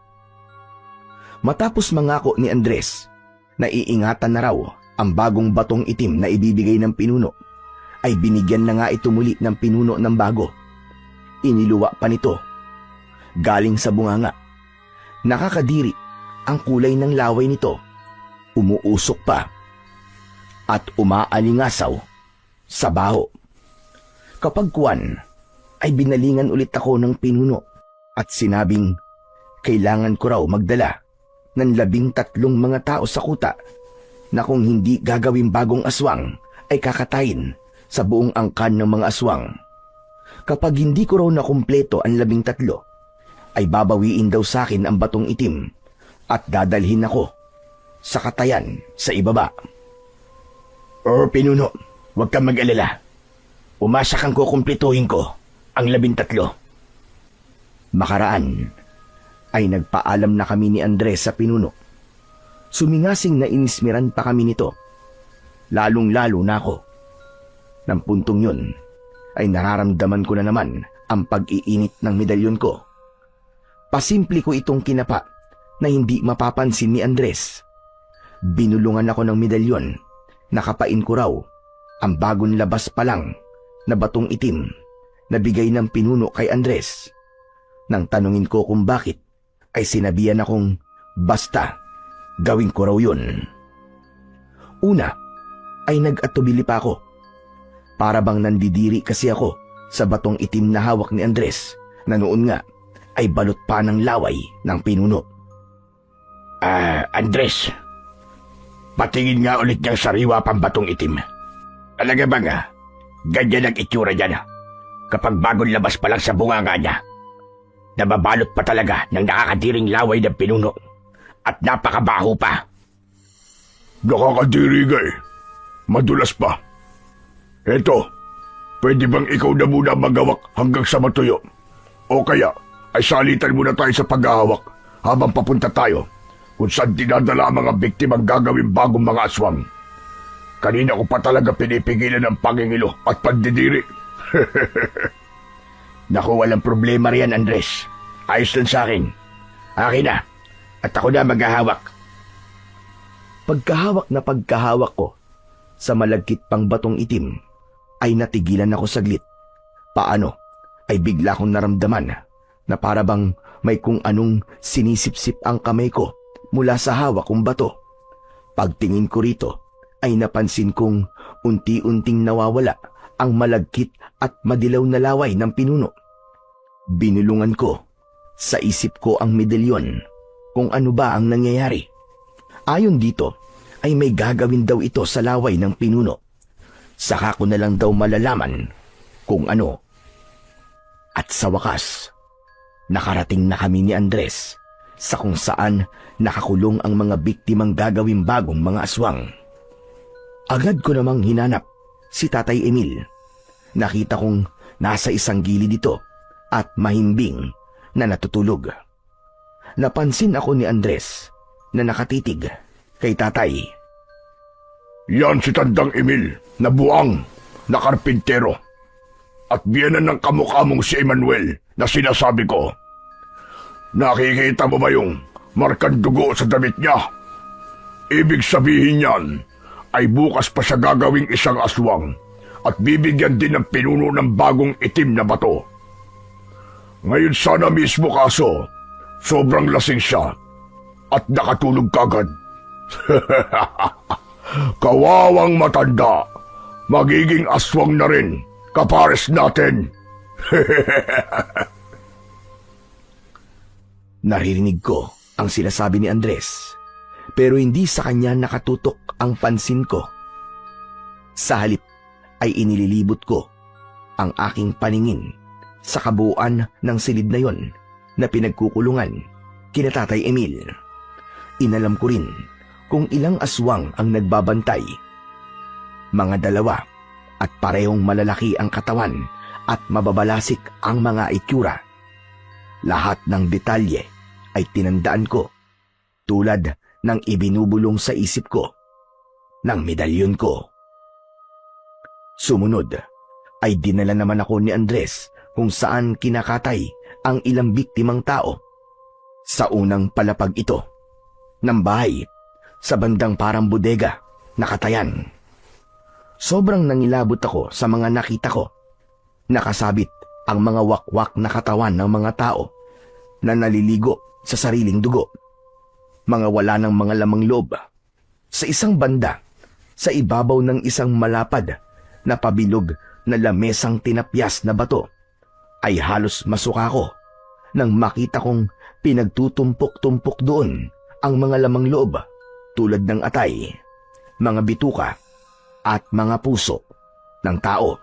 Matapos mangako ni Andres na iingatan na raw ang bagong batong itim na ibibigay ng pinuno, ay binigyan na nga ito muli ng pinuno ng bago. Iniluwa pa nito. Galing sa bunganga. Nakakadiri ang kulay ng laway nito. Umuusok pa at umaalingasaw sa baho. Kapag kuwan, ay binalingan ulit ako ng pinuno at sinabing kailangan ko raw magdala ng 13 mga tao sa kuta na kung hindi gagawing bagong aswang ay kakatayin sa buong angkan ng mga aswang. Kapag hindi ko raw nakumpleto ang 13, ay babawiin daw sa akin ang batong itim at dadalhin ako sa katayan sa ibaba. Pinuno, huwag kang mag-alala. Umasa kang kukumpletuhin ko ang 13. Makaraan ay nagpaalam na kami ni Andres sa pinuno. Sumingasing na inismiran pa kami nito. Lalong-lalo na ako. Nang puntong yun, ay nararamdaman ko na naman ang pag-iinit ng medalyon ko. Pasimple ko itong kinapa na hindi mapapansin ni Andres. Binulungan ako ng medalyon, nakapain ko raw ang bagong labas pa lang na batong itim na bigay ng pinuno kay Andres. Nang tanungin ko kung bakit, ay sinabihan akong basta gawin ko raw yun. Una, ay nag-atubili pa ako. Para bang nandidiri kasi ako sa batong itim na hawak ni Andres na noon nga ay balot pa ng laway ng pinuno. Andres, patingin nga ulit niyang sariwa pang batong itim. Talaga ba nga, ganyan ang itsura niya kapag bagong labas pa lang sa bunganga niya. Nababalot pa talaga ng nakakadiring laway ng pinuno at napakabaho pa. Nakakadiri ka eh. Madulas pa. Eto, pwede bang ikaw na muna magawak hanggang sa matuyo? O kaya, ay salitan muna tayo sa paghahawak habang papunta tayo kung saan dinadala ang mga biktimang gagawin bagong mga aswang. Kanina ko pa talaga pinipigilan ang pangingilo at pandidiri. Naku, walang problema riyan, Andres. Ayos lang sa akin. Akin na. At ako na maghahawak. Pagkahawak ko sa malagkit pang batong itim, ay natigilan ako saglit. Paano ay bigla kong naramdaman na para bang may kung anong sinisipsip ang kamay ko mula sa hawak kong bato. Pagtingin ko rito, ay napansin kong unti-unting nawawala ang malagkit at madilaw na laway ng pinuno. Binulungan ko sa isip ko ang medalyon kung ano ba ang nangyayari. Ayon dito, ay may gagawin daw ito sa laway ng pinuno. Saka ko na lang daw malalaman kung ano. At sa wakas, nakarating na kami ni Andres sa kung saan nakakulong ang mga biktimang gagawing bagong mga aswang. Agad ko namang hinanap si Tatay Emil. Nakita kong nasa isang gilid dito at mahimbing na natutulog. Napansin ako ni Andres na nakatitig kay Tatay. Yan si Tandang Emil na buang na karpintero at biyanan ng kamukha mong si Emmanuel na sinasabi ko. Nakikita mo ba yung markang dugo sa damit niya? Ibig sabihin niyan ay bukas pa siya gagawing isang aswang at bibigyan din ng pinuno ng bagong itim na bato. Ngayon sana mismo kaso, sobrang lasing siya at nakatulog kagad. Kawawang matanda, magiging aswang na rin, kapares natin. Naririnig ko ang sinasabi ni Andres, pero hindi sa kanya nakatutok ang pansin ko. Sa halip ay inililibot ko ang aking paningin sa kabuuan ng silid na yon na pinagkukulungan kina Tatay Emil. Inalam ko rin kung ilang aswang ang nagbabantay. Mga 2 at parehong malalaki ang katawan at mababalasik ang mga itsura. Lahat ng detalye ay tinandaan ko tulad ng ibinubulong sa isip ko ng medalyon ko. Sumunod ay dinala naman ako ni Andres kung saan kinakatay ang ilang biktimang tao. Sa unang palapag ito ng bahay, sa bandang parang bodega, nakatayan. Sobrang nangilabot ako sa mga nakita ko. Nakasabit ang mga wakwak na katawan ng mga tao na naliligo sa sariling dugo. Mga wala ng mga lamang loob. Sa isang banda, sa ibabaw ng isang malapad na pabilog na lamesang tinapyas na bato, ay halos masuka ko nang makita kong pinagtutumpok-tumpok doon ang mga lamang loob tulad ng atay, mga bituka at mga puso ng tao.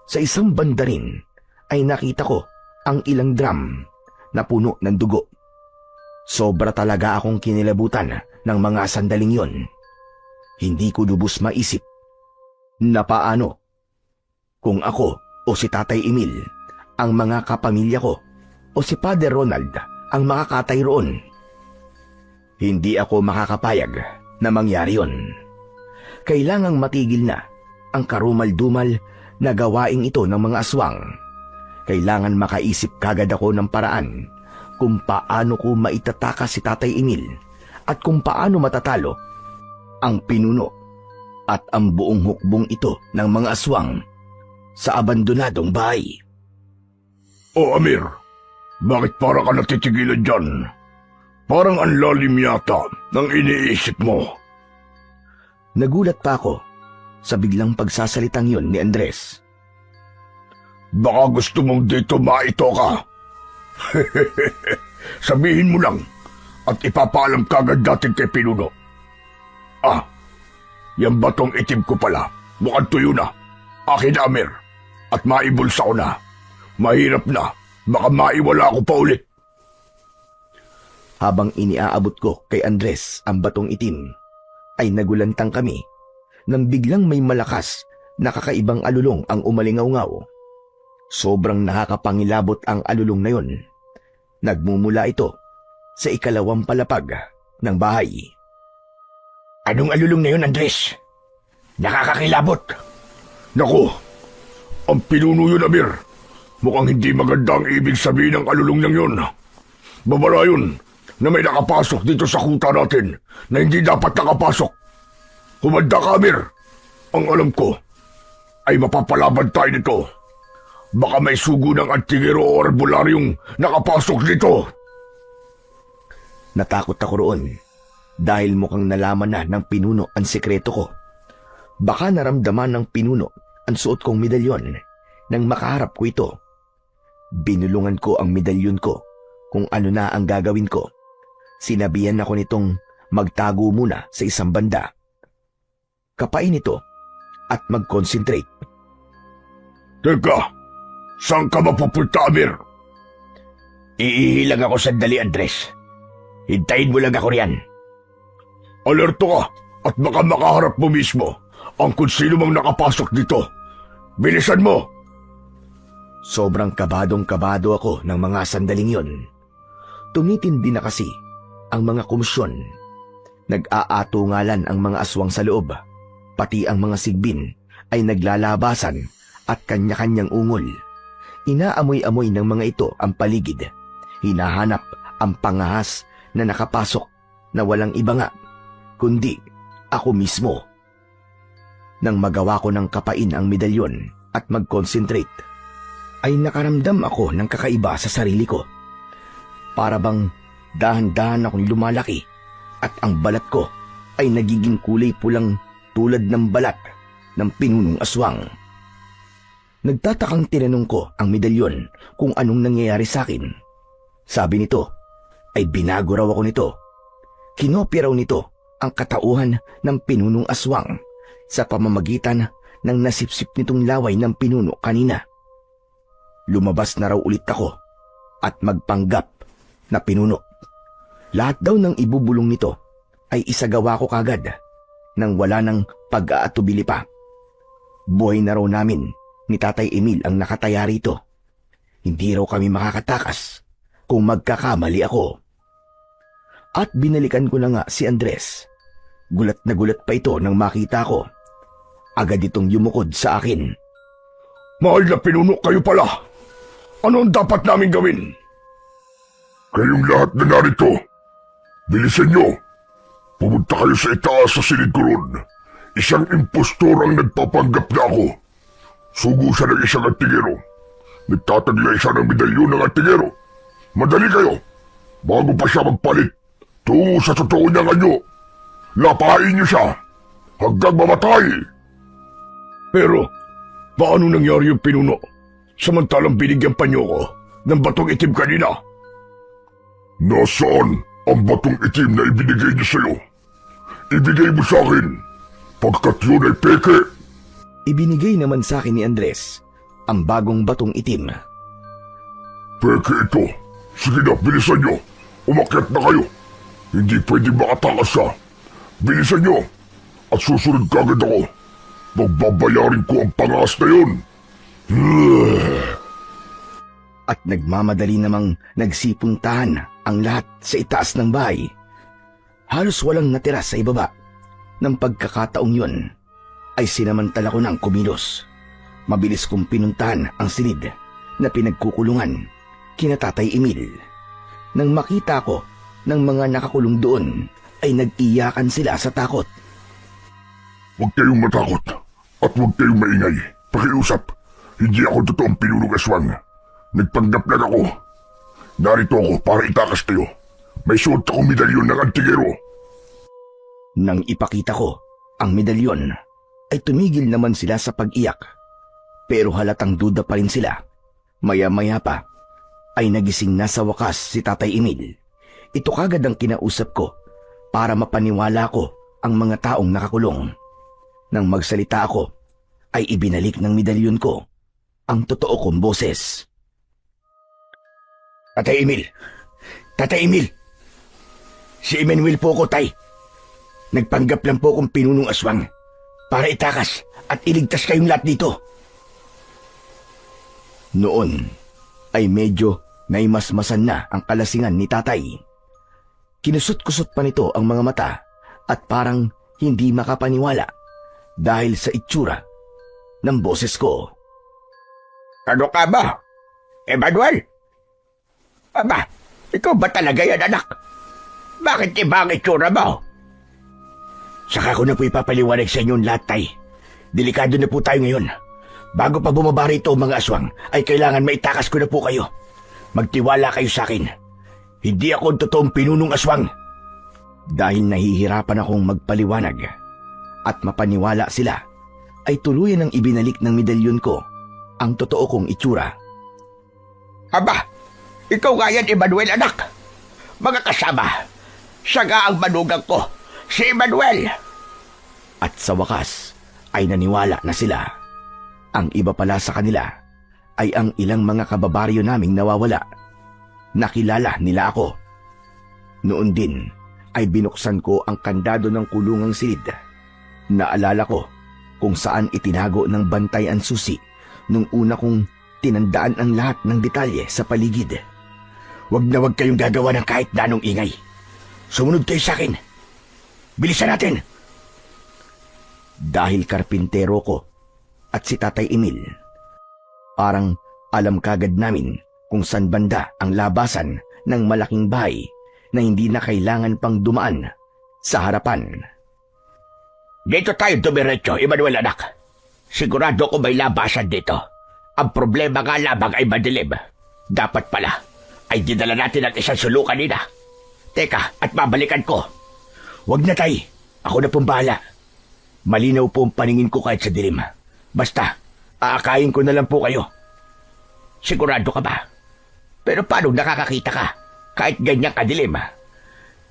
Sa isang banda rin ay nakita ko ang ilang drum na puno ng dugo. Sobra talaga akong kinilabutan ng mga sandaling yon. Hindi ko lubos maisip na paano kung ako o si Tatay Emil ang mga kapamilya ko o si Father Ronald ang makakatay roon. Hindi ako makakapayag na mangyari yon. Kailangang matigil na ang karumal-dumal na gawaing ito ng mga aswang. Kailangan makaisip kagad ako ng paraan kung paano ko maitatakas si Tatay Emil at kung paano matatalo ang pinuno at ang buong hukbong ito ng mga aswang sa abandonadong bahay. O Amir, bakit para ka natitigilan dyan? Parang ang lalim yata ng iniisip mo. Nagulat pa ako sa biglang pagsasalitang yon ni Andres. Baka gusto mong dito maito ka. Sabihin mo lang at ipapaalam kagad dating kay Pinuno. Yung batong itim ko pala, mukhang tuyo na. Akin na, Amir. At maibulsa ko na. Mahirap na, baka maiwala ako pa ulit. Habang iniaabot ko kay Andres ang batong itim, ay nagulantang kami nang biglang may malakas na kakaibang alulong ang umalingaw-ngaw. Sobrang nakakapangilabot ang alulong na yon. Nagmumula ito sa ikalawang palapag ng bahay. Anong alulong na yun, Andres? Nakakakilabot. Naku, ang pinuno yun, Amir. Mukhang hindi maganda ang ibig sabihin ng alulong niyang yun. Babala yun na may nakapasok dito sa kuta natin na hindi dapat nakapasok. Humanda ka, Amir. Ang alam ko ay mapapalaban tayo nito. Baka may sugo ng antigero o arbularyong nakapasok dito. Natakot ako roon dahil mukhang nalaman na ng pinuno ang sekreto ko. Baka naramdaman ng pinuno ang suot kong medalyon nang makaharap ko ito. Binulungan ko ang medalyon ko kung ano na ang gagawin ko. Sinabihan ako nitong magtago muna sa isang banda. Kapain ito at mag-concentrate. Teka, saan ka mapupunta, Amir? Iihilang ako sandali, Andres. Hintayin mo lang ako riyan. Alerto ka at baka makaharap mo mismo ang kung sino mang nakapasok dito. Bilisan mo! Sobrang kabadong-kabado ako ng mga sandaling yon. Tumitindi na kasi ang mga komisyon. Nag-aatungalan ang mga aswang sa loob. Pati ang mga sigbin ay naglalabasan at kanya-kanyang ungol. Inaamoy-amoy ng mga ito ang paligid. Hinahanap ang pangahas na nakapasok na walang iba nga, kundi ako mismo. Nang magawa ko ng kapain ang medalyon at mag-concentrate, ay nakaramdam ako ng kakaiba sa sarili ko. Para bang dahan-dahan akong lumalaki at ang balat ko ay nagiging kulay pulang tulad ng balat ng pinunong aswang. Nagtatakang tinanong ko ang medalyon kung anong nangyayari sa akin. Sabi nito ay binago raw ako nito. Kinopya raw nito ang katauhan ng pinunong aswang sa pamamagitan ng nasipsip nitong laway ng pinuno kanina. Lumabas na raw ulit ako at magpanggap na pinuno. Lahat daw ng ibubulong nito ay isagawa ko kagad nang wala ng pag-aatubili pa. Buhay na raw namin ni Tatay Emil ang nakataya rito. Hindi raw kami makakatakas kung magkakamali ako. At binalikan ko na nga si Andres. Gulat na gulat pa ito nang makita ko. Agad itong yumukod sa akin. Mahal na pinuno, kayo pala. Ano ang dapat namin gawin? Kayong lahat na narito, bilisan nyo. Pumunta kayo sa itaas sa silid ko ron. Isang impostor ang nagpapanggap na ako. Sugo siya ng isang antigero. Nagtataglay siya ng medalyon ng antigero. Madali kayo. Bago pa siya magpalit tungo sa totoo niyang anyo. Lapain niyo siya hanggang mamatay. Pero, paano nangyari yung pinuno? Samantalang binigyan pa niyo ko ng batong itim kanina. Nasaan ang batong itim na ibinigay niyo sa'yo? Ibigay mo sa akin, pagkat yun ay peke. Ibinigay naman sa akin ni Andres ang bagong batong itim. Peke ito. Sige na, bilisan nyo. Umakyat na kayo. Hindi pwede makatakas siya. Bilisan nyo. At susunod kagad ako. Magbabayarin ko ang pangas na yun. At nagmamadali namang nagsipuntahan ang lahat sa itaas ng bahay. Halos walang natira sa ibaba. Ng pagkakataong yun ay sinamantala ko ng kumilos. Mabilis kong pinuntahan ang silid na pinagkukulungan kina Tatay Emil. Nang makita ko ng mga nakakulong doon ay nag-iyakan sila sa takot. Huwag kayong matakot. At huwag kayong maingay. Pakiusap. Hindi ako totoong pinulong aswang. Nagpanggap lang ako. Narito ako para itakas kayo. May suot akong medalyon ng antigero. Nang ipakita ko ang medalyon, ay tumigil naman sila sa pag-iyak. Pero halatang duda pa rin sila. Maya-maya pa, ay nagising na sa wakas si Tatay Emil. Ito kagad ang kinausap ko para mapaniwala ko ang mga taong nakakulong. Nang magsalita ako, ay ibinalik ng medalyon ko ang totoo kong boses. Tatay Emil! Tatay Emil! Si Emmanuel po ko, Tay. Nagpanggap lang po kong pinunong aswang para itakas at iligtas kayong lahat dito. Noon ay medyo naimasmasan na ang kalasingan ni Tatay. Kinusot-kusot pa nito ang mga mata at parang hindi makapaniwala dahil sa itsura ng boses ko. Ano ka ba? Emmanuel? Aba, ikaw ba talaga yan, anak? Bakit iba ang itsura mo? Saka ko na po ipapaliwanag sa inyo lahat, Tay. Delikado na po tayo ngayon. Bago pa bumaba rito mga aswang, ay kailangan maitakas ko na po kayo. Magtiwala kayo sa akin. Hindi ako ang totoong pinunong aswang. Dahil nahihirapan akong magpaliwanag at mapaniwala sila, ay tuluyan ang ibinalik ng medalyon ko ang totoo kong itsura. Aba, ikaw nga yan, Emmanuel, anak. Mga kasama, siya nga ang manugang ko, si Emmanuel. At sa wakas ay naniwala na sila. Ang iba pala sa kanila ay ang ilang mga kababaryo naming nawawala. Nakilala nila ako. Noon din ay binuksan ko ang kandado ng kulungang silid. Naalala ko kung saan itinago ng bantay ang susi nung una kong tinandaan ang lahat ng detalye sa paligid. Huwag na huwag kayong gagawa ng kahit na anong ingay. Sumunod kayo sa akin. Bilisan natin. Dahil karpintero ko at si Tatay Emil, parang alam kagad namin kung saan banda ang labasan ng malaking bahay na hindi na kailangan pang dumaan sa harapan. Dito tayo dumiretso, Emmanuel, anak. Sigurado ko may labasan dito. Ang problema nga lamang ay madilim. Dapat pala ay dinala natin ang isang sulukan nila. Teka, at babalikan ko. Huwag na, Tay. Ako na pong bahala. Malinaw po ang paningin ko kahit sa dilim. Basta, aakayin ko na lang po kayo. Sigurado ka ba? Pero paano nakakakita ka kahit ganyan kadilim?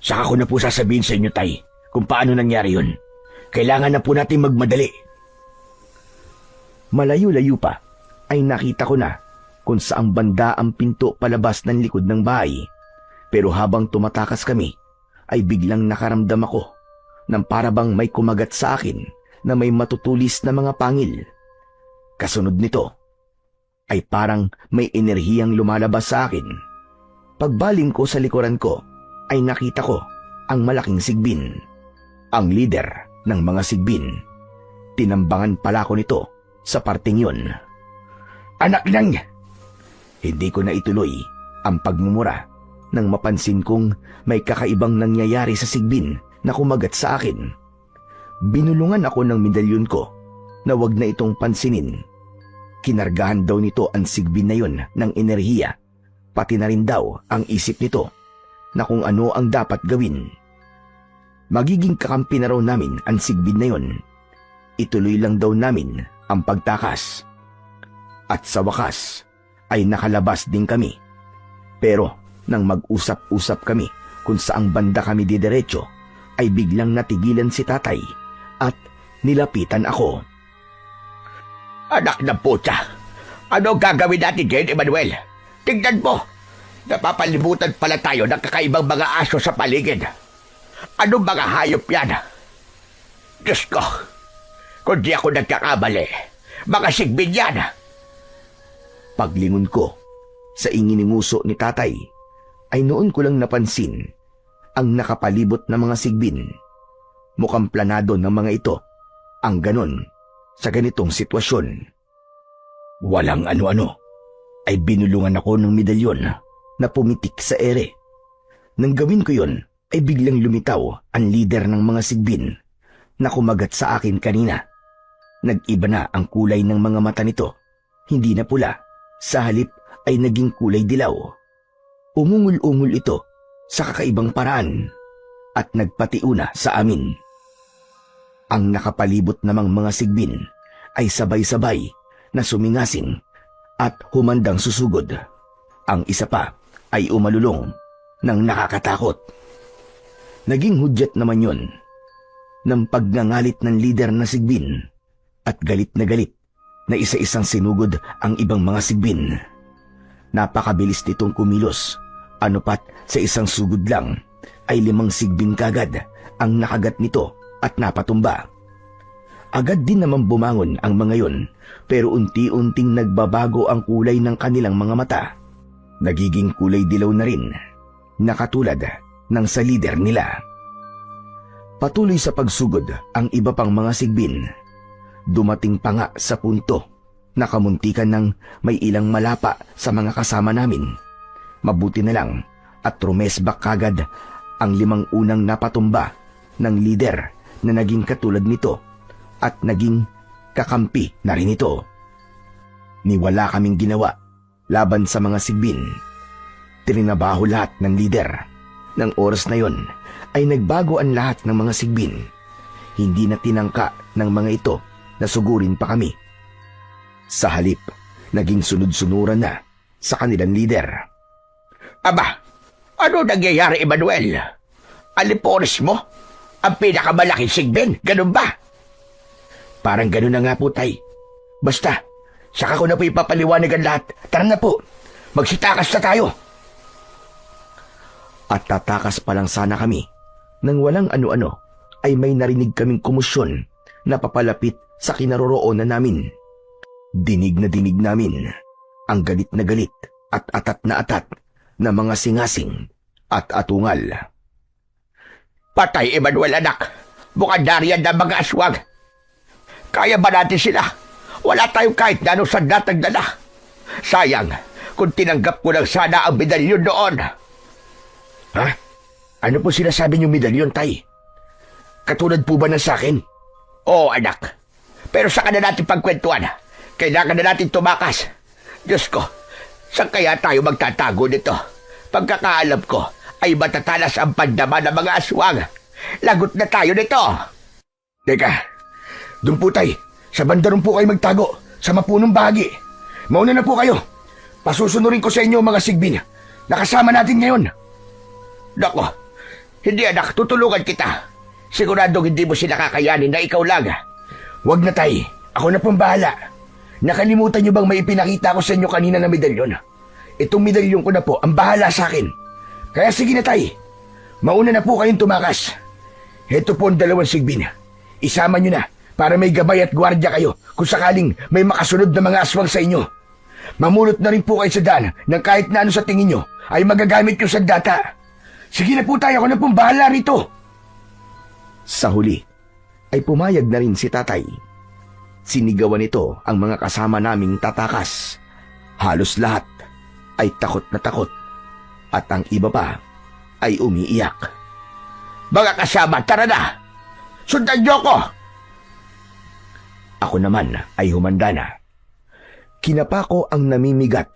Saka ko na po sasabihin sa inyo, Tay, kung paano nangyari yun. Kailangan na po natin magmadali. Malayo-layo pa ay nakita ko na kung saang banda ang pinto palabas ng likod ng bahay. Pero habang tumatakas kami, ay biglang nakaramdam ako ng parabang may kumagat sa akin na may matutulis na mga pangil. Kasunod nito, ay parang may enerhiyang lumalabas sa akin. Pagbaling ko sa likuran ko, ay nakita ko ang malaking sigbin. Ang lider ng mga sigbin. Tinambangan pala ko nito sa parting yun. Anak nang! Hindi ko na ituloy ang pagmumura nang mapansin kong may kakaibang nangyayari sa sigbin na kumagat sa akin. Binulungan ako ng medalyon ko na wag na itong pansinin. Kinargahan daw nito ang sigbin na yun ng enerhiya, pati na rin daw ang isip nito na kung ano ang dapat gawin. Magiging kakampi na raw namin ang sigbin na yun. Ituloy lang daw namin ang pagtakas. At sa wakas ay nakalabas din kami. Pero nang mag-usap-usap kami kung saang banda kami didiretso, ay biglang natigilan si Tatay at nilapitan ako. Anak na puta! Ano gagawin natin ngayon, Emmanuel? Tingnan mo. Napapalibutan pala tayo ng kakaibang mga aso sa paligid. Anong mga hayop yan? Diyos ko, kung di ako nagkakamali, mga sigbin yan. Paglingon ko sa ingininguso ni tatay, ay noon ko lang napansin ang nakapalibot na mga sigbin. Mukhang planado ng mga ito ang ganon sa ganitong sitwasyon. Walang ano-ano, ay binulungan ako ng medalyon na pumitik sa ere. Nang gawin ko yon, ay biglang lumitaw ang lider ng mga sigbin na kumagat sa akin kanina. Nag-iba na ang kulay ng mga mata nito. Hindi na pula, sa halip ay naging kulay dilaw. Umungul-ungol ito sa kakaibang paraan at nagpatiuna sa amin. Ang nakapalibot namang mga sigbin ay sabay-sabay na sumingasing at humandang susugod. Ang isa pa ay umalulong ng nakakatakot. Naging hudyat naman yon ng pagngangalit ng lider na sigbin at galit na isa-isang sinugod ang ibang mga sigbin. Napakabilis nitong kumilos. Ano pat sa isang sugod lang ay 5 sigbin kagad ang nakagat nito at napatumba. Agad din naman bumangon ang mga yon, pero unti-unting nagbabago ang kulay ng kanilang mga mata. Nagiging kulay dilaw na rin, nakatulad ng sa lider nila. Patuloy sa pagsugod ang iba pang mga sigbin. Dumating pa nga sa punto na kamuntikan ng may ilang malapa sa mga kasama namin. Mabuti na lang at rumesbak kagad ang 5 unang napatumba ng lider na naging katulad nito at naging kakampi na rin ito. Niwala kaming ginawa laban sa mga sigbin. Trinabaho lahat ng lider. Nang oras na yon ay nagbago ang lahat ng mga sigbin. Hindi na tinangka ng mga ito na sugurin pa kami. Sa halip, naging sunod-sunuran na sa kanilang lider. Aba, ano nangyayari, Emmanuel? Alipones mo? Ang pinakamalaking sigbin, ganun ba? Parang ganun na nga po, tay. Basta, saka ko na po ipapaliwanag ang lahat. Tara na po, magsitakas na tayo. At tatakas pa lang sana kami nang walang ano-ano ay may narinig kaming kumusyon na papalapit sa kinaroroonan namin. Dinig namin ang galit na galit at atat na mga singasing at atungal. Patay, Emmanuel, anak. Mukhang nariyan na mga aswang. Kaya ba natin sila? Wala tayong kahit na anong sandatang dala. Sayang, kung tinanggap ko lang sana ang medalyon noon. Ha? Ano po sinasabi niyong medalyon, tay? Katulad po ba ng sakin? Oo, anak. Pero saka na natin pagkwentuhan. Kailangan na natin tumakas. Diyos ko, saan kaya tayo magtatago nito? Pagkakaalam ko, ay matatalas ang pandama ng mga aswang. Lagot na tayo nito. Teka, doon po, tay. Sa banda rin po kayo magtago, sa mapunong bahagi. Mauna na po kayo. Pasusunurin ko sa inyo mga sigbin. Nakasama natin ngayon. Nako, hindi anak, tutulungan kita. Siguradong hindi mo sila kakayanin na ikaw lang. Wag na, tay. Ako na pong bahala. Nakalimutan niyo bang may ipinakita ko sa inyo kanina na medalyon? Itong medalyon ko na po ang bahala sa akin. Kaya sige na, tay. Mauna na po kayong tumakas. Heto po ang 2 sigbin. Isama niyo na para may gabay at gwardya kayo kung sakaling may makasunod na mga aswang sa inyo. Mamulot na rin po kayo sa daan ng kahit na ano sa tingin nyo ay magagamit yung sandata. Sige na po tayo, ako na pong bahala rito. Sa huli, ay pumayag na rin si tatay. Sinigawan nito ang mga kasama naming tatakas. Halos lahat ay takot na takot at ang iba pa ay umiiyak. Mga kasama, tara na! Sundan niyo ko! Ako naman ay humanda na. Kinapa ko ang namimigat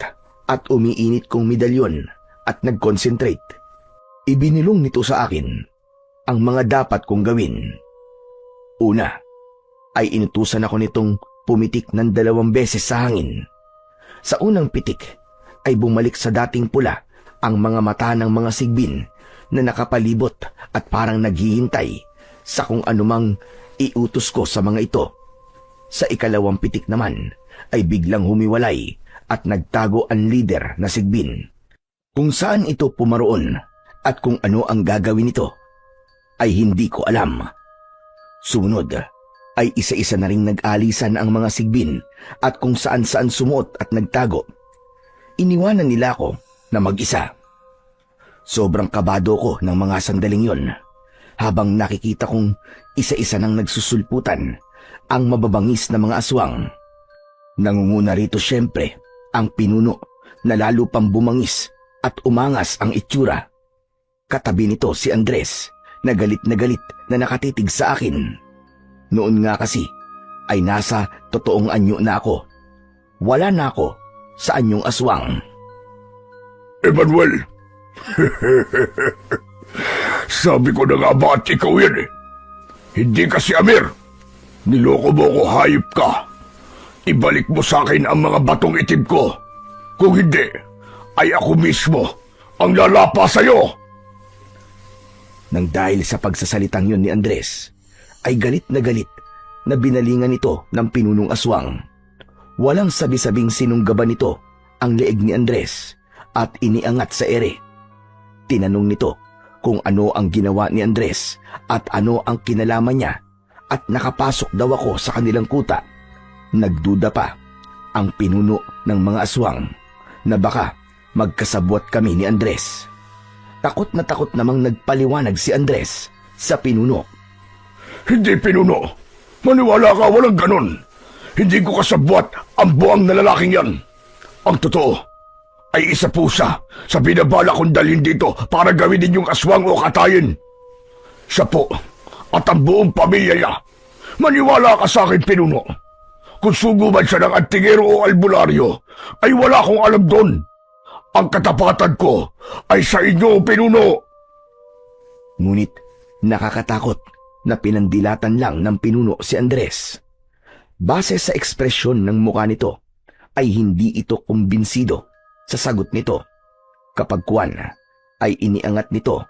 at umiinit kong medalyon at nag-concentrate. Ibinilong nito sa akin ang mga dapat kong gawin. Una, ay inutusan ako nitong pumitik ng 2 beses sa hangin. Sa unang pitik, ay bumalik sa dating pula ang mga mata ng mga sigbin na nakapalibot at parang naghihintay sa kung anumang iutos ko sa mga ito. Sa ikalawang pitik naman, ay biglang humiwalay at nagtago ang leader na Sigbin. Kung saan ito pumaroon at kung ano ang gagawin nito ay hindi ko alam. Sumunod ay isa-isa na ring nag-alisan ang mga Sigbin at kung saan-saan sumuot at nagtago. Iniwanan nila ako na mag-isa. Sobrang kabado ko ng mga sandaling yon habang nakikita kong isa-isa nang nagsusulputan ang mababangis na mga aswang. Nangunguna rito siyempre ang pinuno na lalo pang bumangis at umangas ang itsura. Katabi nito si Andres na galit na nakatitig sa akin. Noon nga kasi ay nasa totoong anyo na ako. Wala na ako sa anyong aswang. Emmanuel! Sabi ko na nga ba at ikaw yan eh. Hindi ka si Amir. Niloko mo ko, hayop ka. Ibalik mo sa akin ang mga batong itim ko. Kung hindi, ay ako mismo ang lalapa sa'yo. Nang dahil sa pagsasalitang yon ni Andres, ay galit na binalingan ito ng pinunong aswang. Walang sabi-sabing sinunggaban nito ang leeg ni Andres at iniangat sa ere. Tinanong nito kung ano ang ginawa ni Andres at ano ang kinalaman niya at nakapasok daw ako sa kanilang kuta. Nagduda pa ang pinuno ng mga aswang na baka magkasabwat kami ni Andres. Takot na takot namang nagpaliwanag si Andres sa pinuno. Hindi pinuno. Maniwala ka, walang ganon. Hindi ko kasabwat ang buang na lalaking yan. Ang totoo ay isa po siya sa binabala kong dalhin dito para gawin ninyong aswang o katayin. Siya po at ang buong pamilya niya. Maniwala ka sa akin, pinuno. Kung sugo man siya ng antingero o albularyo, ay wala akong alam doon. Ang katapatan ko ay sa inyo, pinuno. Ngunit nakakatakot na pinandilatan lang ng pinuno si Andres. Base sa ekspresyon ng mukha nito, ay hindi ito kumbinsido sa sagot nito. Kapag kuwan, ay iniangat nito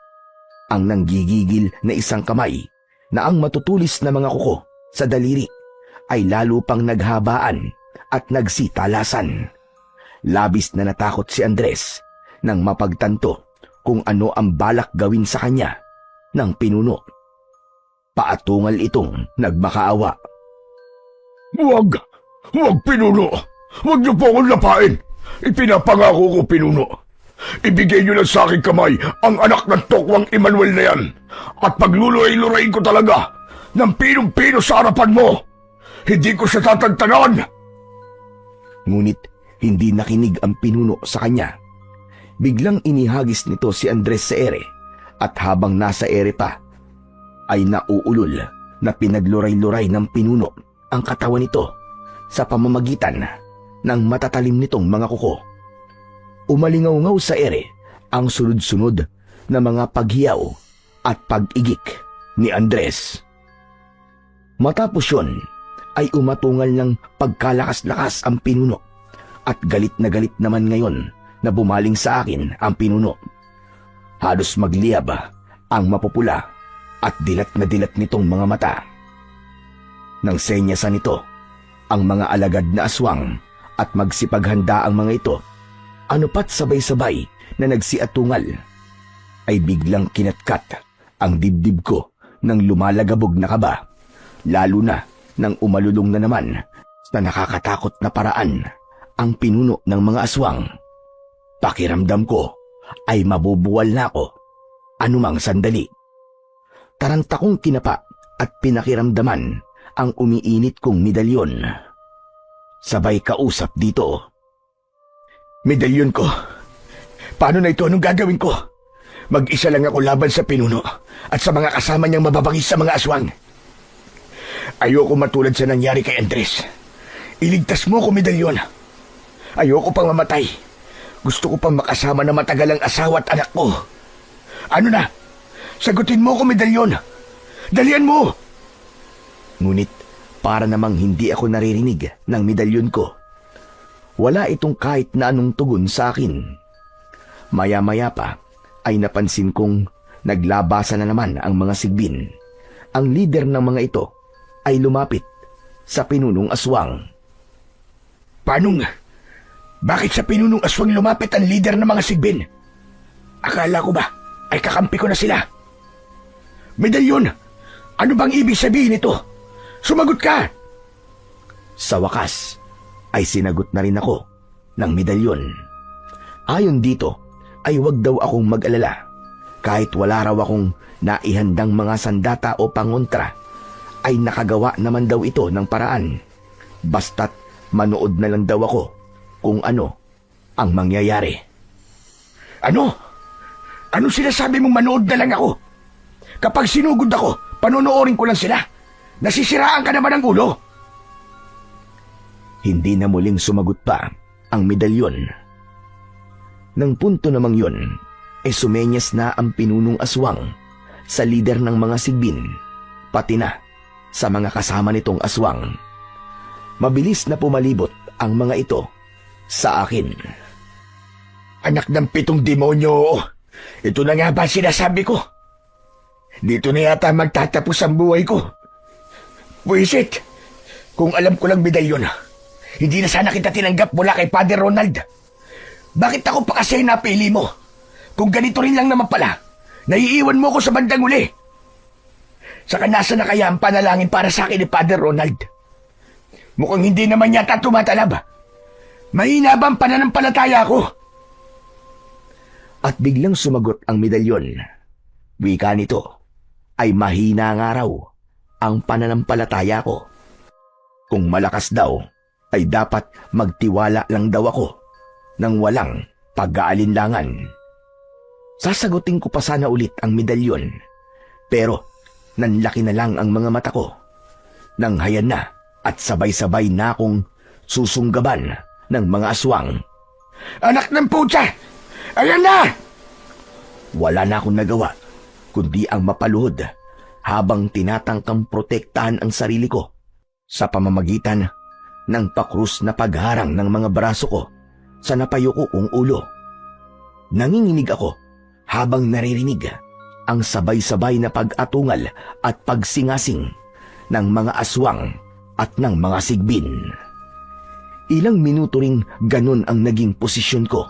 ang nanggigigil na isang kamay na ang matutulis na mga kuko sa daliri ay lalo pang naghabaan at nagsitalasan. Labis na natakot si Andres nang mapagtanto kung ano ang balak gawin sa kanya ng pinuno. Paatungal itong nagmakaawa. Huwag pinuno. Huwag niyo po akong lapain. Ipinapangako ko, pinuno. Ibigay niyo lang sa aking kamay ang anak ng tokwang Emmanuel na yan. At pagluluray-lurayin ko talaga ng pinong-pino sa harapan mo. Hindi ko siya tatagtanan. Ngunit hindi nakinig ang pinuno sa kanya. Biglang inihagis nito si Andres sa ere at habang nasa ere pa, ay nauulol na pinagluray-luray ng pinuno ang katawan nito sa pamamagitan ng matatalim nitong mga kuko. Umalingaw-ngaw sa ere ang sunod-sunod na mga paghiyaw at pag-igik ni Andres. Matapos yun, ay umatungal ng pagkalakas-lakas ang pinuno at galit na galit naman ngayon na bumaling sa akin ang pinuno. Halos magliyab ang mapupula at dilat na dilat nitong mga mata. Nang senyasan nito ang mga alagad na aswang at magsipaghanda ang mga ito, anupat sabay-sabay na nagsiatungal, ay biglang kinatkat ang dibdib ko ng lumalagabog na kaba, lalo na nang umalulong na naman sa nakakatakot na paraan ang pinuno ng mga aswang. Pakiramdam ko ay mabubuwal na ako anumang sandali. Taranta kong kinapa at pinakiramdaman ang umiinit kong medalyon. Sabay kausap dito. Medalyon ko. Paano na ito? Anong gagawin ko? Mag-isa lang ako laban sa pinuno at sa mga kasama niyang mababangis sa mga aswang. Ayoko matulad sa nangyari kay Andres. Iligtas mo ko, medalyon. Ayoko pang mamatay. Gusto ko pang makasama na matagal ang asawa at anak ko. Ano na? Sagutin mo ko, medalyon. Dalian mo! Ngunit para namang hindi ako naririnig ng medalyon ko. Wala itong kahit na anong tugon sa akin. Maya-maya pa ay napansin kong naglabasa na naman ang mga sigbin. Ang leader ng mga ito ay lumapit sa pinunong aswang. Bakit sa pinunong aswang lumapit ang leader ng mga sigbin? Akala ko ba ay kakampi ko na sila? Medalyon, ano bang ibig sabihin nito? Sumagot ka! Sa wakas, ay sinagot na rin ako ng medalyon. Ayon dito, ay wag daw akong mag-alala. Kahit wala raw akong naihandang mga sandata o pangontra, ay nakagawa naman daw ito ng paraan. Basta't manood na lang daw ako kung ano ang mangyayari. Ano? Ano sinasabi mong manood na lang ako? Kapag sinugod ako, panonoorin ko lang sila. Nasisiraan ka naman ng ulo. Hindi na muling sumagot pa ang medalyon. Nang punto namang yun, ay sumenyas na ang pinunong aswang sa lider ng mga sigbin, pati na sa mga kasama nitong aswang. Mabilis na pumalibot ang mga ito sa akin. Anak ng 7 demonyo, ito na nga ba sinasabi ko? Dito na yata magtatapos ang buhay ko. Buisit, kung alam ko lang medalyon, hindi na sana kita tinanggap mula kay Father Ronald. Bakit ako pa kasi napili mo? Kung ganito rin lang naman pala, naiiwan mo ko sa bandang uli. Saka nasa na kaya ang panalangin para sa akin ni Father Ronald? Mukhang hindi naman yata tumatalab. Mahina ba ang pananampalataya ko? At biglang sumagot ang medalyon. Wika nito ay mahina nga raw ang pananampalataya ko. Kung malakas daw, ay dapat magtiwala lang daw ako nang walang pag-aalinlangan. Sasagutin ko pa sana ulit ang medalyon, pero nanlaki na lang ang mga mata ko. Nang hayan na at sabay-sabay na akong susunggaban ng mga aswang. Anak ng putya! Ayan na! Wala na akong nagawa, kundi ang mapaluhod habang tinatangkang protektahan ang sarili ko sa pamamagitan ng pakrus na pagharang ng mga braso ko sa napayuko kong ulo. Nanginginig ako habang naririnig ang sabay-sabay na pag-atungal at pagsingasing ng mga aswang at ng mga sigbin. Ilang minuto ring ganun ang naging posisyon ko.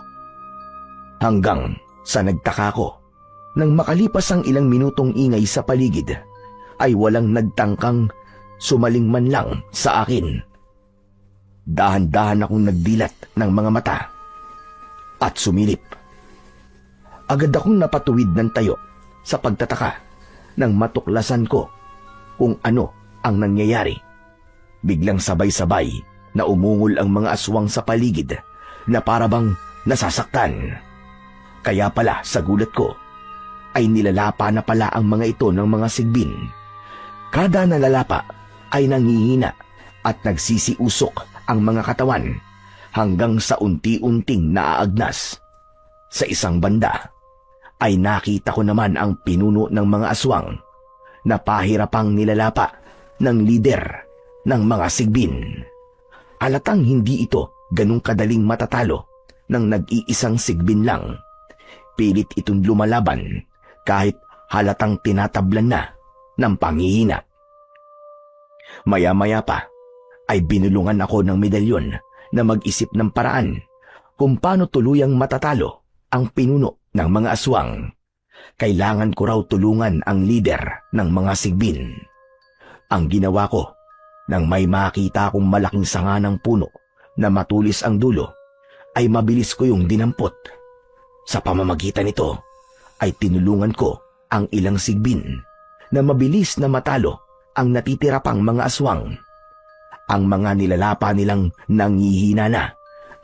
Hanggang sa nagtaka ko, nang makalipas ang ilang minutong ingay sa paligid, ay walang nagtangkang sumaling man lang sa akin. Dahan-dahan akong nagdilat ng mga mata at sumilip. Agad akong napatuwid ng tayo sa pagtataka nang matuklasan ko kung ano ang nangyayari. Biglang sabay-sabay na umungol ang mga aswang sa paligid na parabang nasasaktan. Kaya pala sa gulat ko ay nilalapa na pala ang mga ito ng mga sigbin. Kada nalalapa ay nangihina at nagsisiusok ang mga katawan hanggang sa unti-unting naaagnas. Sa isang banda ay nakita ko naman ang pinuno ng mga aswang na pahirapang nilalapa ng lider ng mga sigbin. Halatang hindi ito ganong kadaling matatalo ng nag-iisang sigbin lang. Pilit itong lumalaban kahit halatang tinatablan na ng panghihina. Maya-maya pa ay binulungan ako ng medalyon na mag-isip ng paraan kung paano tuluyang matatalo ang pinuno ng mga aswang. Kailangan ko raw tulungan ang lider ng mga sigbin. Ang ginawa ko, nang may makita akong malaking sanga ng puno na matulis ang dulo, ay mabilis ko yung dinampot. Sa pamamagitan nito, ay tinulungan ko ang ilang sigbin na mabilis na matalo ang natitira pang mga aswang. Ang mga nilalapa nilang nangihina na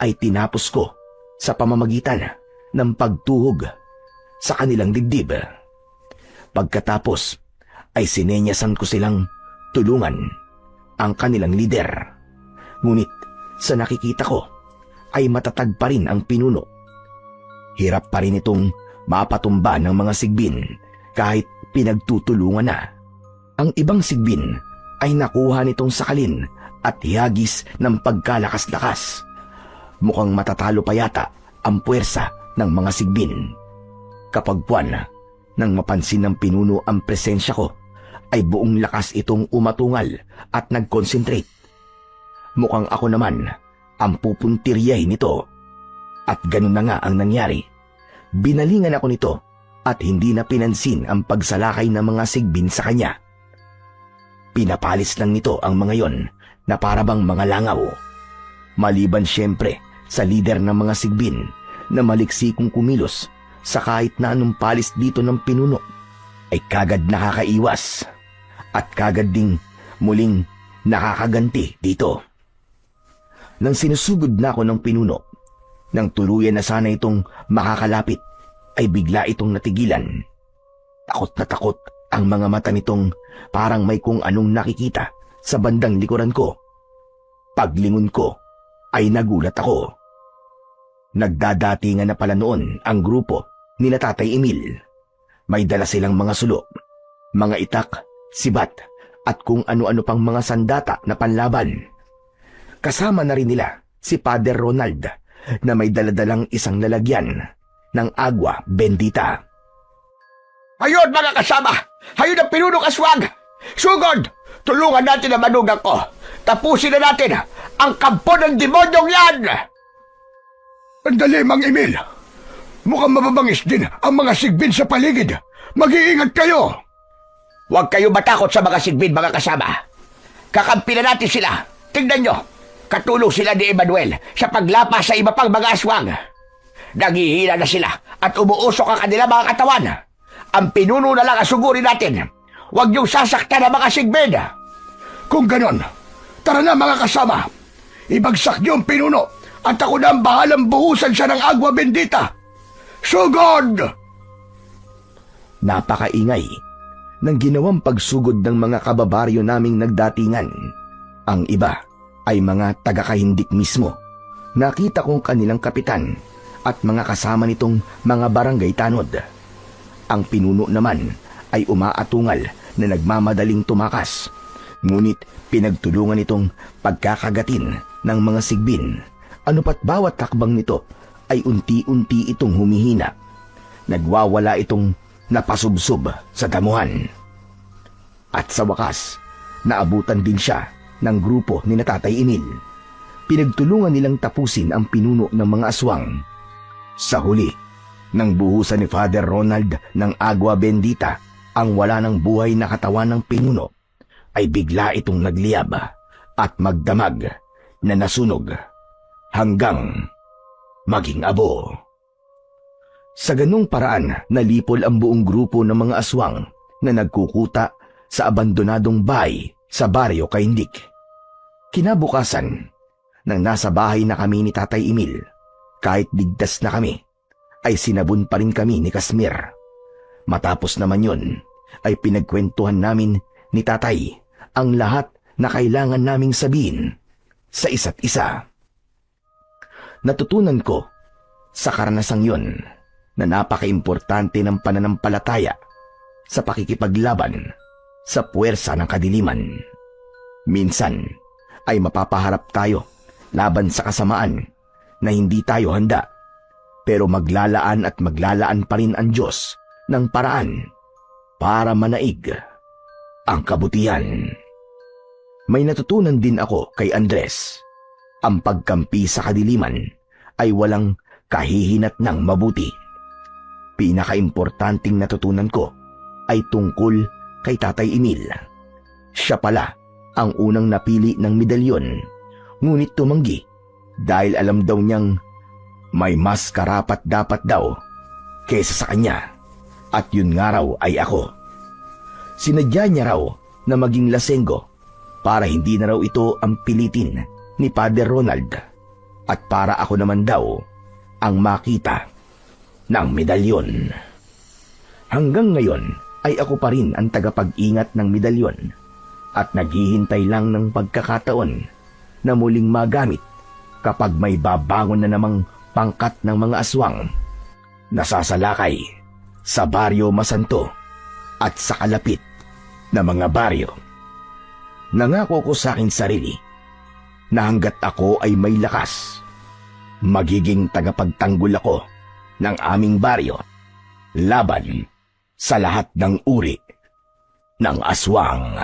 ay tinapos ko sa pamamagitan ng pagtuhog sa kanilang dibdib. Pagkatapos ay sinenyasan ko silang tulungan ang kanilang lider. Ngunit sa nakikita ko ay matatag pa rin ang pinuno. Hirap pa rin itong mapatumba ng mga sigbin kahit pinagtutulungan na. Ang ibang sigbin ay nakuha nitong sakalin at hiyagis ng pagkalakas-lakas. Mukhang matatalo pa yata ang puwersa ng mga sigbin. Kapag buwan, nang mapansin ng pinuno ang presensya ko, ay buong lakas itong umatungal at nag-concentrate. Mukhang ako naman ang pupuntiryahin nito At ganun na nga ang nangyari. Binalingan ako nito at hindi na pinansin ang pagsalakay ng mga sigbin sa kanya. Pinapalis lang nito ang mga yon na parabang mga langaw. Maliban siyempre sa lider ng mga sigbin na maliksikong kumilos sa kahit na anong palis dito ng pinuno, ay kagad nakakaiwas at kagad ding muling nakakaganti dito. Nang sinusugod na ako ng pinuno, nang tuluyan na sana itong makakalapit, ay bigla itong natigilan. Takot na takot ang mga mata nitong parang may kung anong nakikita sa bandang likuran ko. Paglingon ko ay nagulat ako. Nagdadatingan na pala noon ang grupo nila Tatay Emil. May dala silang mga sulo, mga itak, sibat, at kung ano-ano pang mga sandata na panlaban. Kasama na rin nila si Father Ronald na may daladalang isang lalagyan ng agwa bendita. Ayun mga kasama! Ayun ang pinunong aswang! Sugod! Tulungan natin ang manugang ko! Tapusin na natin ang kampo ng demonyong yan! Andali, Mang Emil! Mukhang mababangis din ang mga sigbin sa paligid. Mag-iingat kayo! Huwag kayo matakot sa mga sigbin, mga kasama. Kakampi na natin sila. Tingnan nyo, katulong sila ni Emmanuel sa paglapas sa iba pang mga aswang. Naghihila na sila at umuusok ang kanila mga katawan. Ang pinuno na lang ang sugurin natin. Huwag niyong sasaktan ang mga sigbin. Kung ganon, tara na mga kasama. Ibagsak niyo ang pinuno at ako na ang bahalang buhusan siya ng agwa bendita. Sugod! Napakaingay ng ginawang pagsugod ng mga kababaryo naming nagdatingan. Ang iba ay mga taga-kahindik mismo. Nakita kong kanilang kapitan at mga kasama nitong mga barangay tanod. Ang pinuno naman ay umaatungal na nagmamadaling tumakas. Ngunit pinagtulungan itong pagkakagatin ng mga sigbin. Ano pat bawat takbang nito ay unti-unti itong humihina. Nagwawala itong napasubsob sa damuhan. At sa wakas, naabutan din siya ng grupo ni Tatay Emil. Pinagtulungan nilang tapusin ang pinuno ng mga aswang. Sa huli, nang buhusan ni Father Ronald ng agwa bendita ang wala ng buhay na katawan ng pinuno, ay bigla itong nagliyab at magdamag na nasunog hanggang maging abo. Sa ganung paraan, nalipol ang buong grupo ng mga aswang na nagkukuta sa abandonadong bahay sa baryo Kaindik. Kinabukasan, nang nasa bahay na kami ni Tatay Emil, kahit ligtas na kami, ay sinabon pa rin kami ni Kasmir. Matapos naman yun, ay pinagkwentuhan namin ni Tatay ang lahat na kailangan naming sabihin sa isa't isa. Natutunan ko sa karanasang yun na napaka-importante ng pananampalataya sa pakikipaglaban sa puwersa ng kadiliman. Minsan ay mapapaharap tayo laban sa kasamaan na hindi tayo handa, pero maglalaan at maglalaan pa rin ang Diyos ng paraan para manaig ang kabutihan. May natutunan din ako kay Andres. Ang pagkampi sa kadiliman ay walang kahihinat ng mabuti. Pinakaimportanting natutunan ko ay tungkol kay Tatay Emil. Siya pala ang unang napili ng medalyon, ngunit tumanggi dahil alam daw niyang may mas karapat dapat daw kaysa sa kanya, at yun nga raw ay ako. Sinadya niya raw na maging lasenggo para hindi na raw ito ang pilitin ni Father Ronald, at para ako naman daw ang makita ng medalyon. Hanggang ngayon ay ako pa rin ang tagapag-ingat ng medalyon at naghihintay lang ng pagkakataon na muling magamit kapag may babangon na namang pangkat ng mga aswang nasasalakay sa baryo Masanto at sa kalapit na mga baryo. Nangako ko sa aking sarili na hanggat ako ay may lakas, magiging tagapagtanggol ako ng aming baryo laban sa lahat ng uri ng aswang.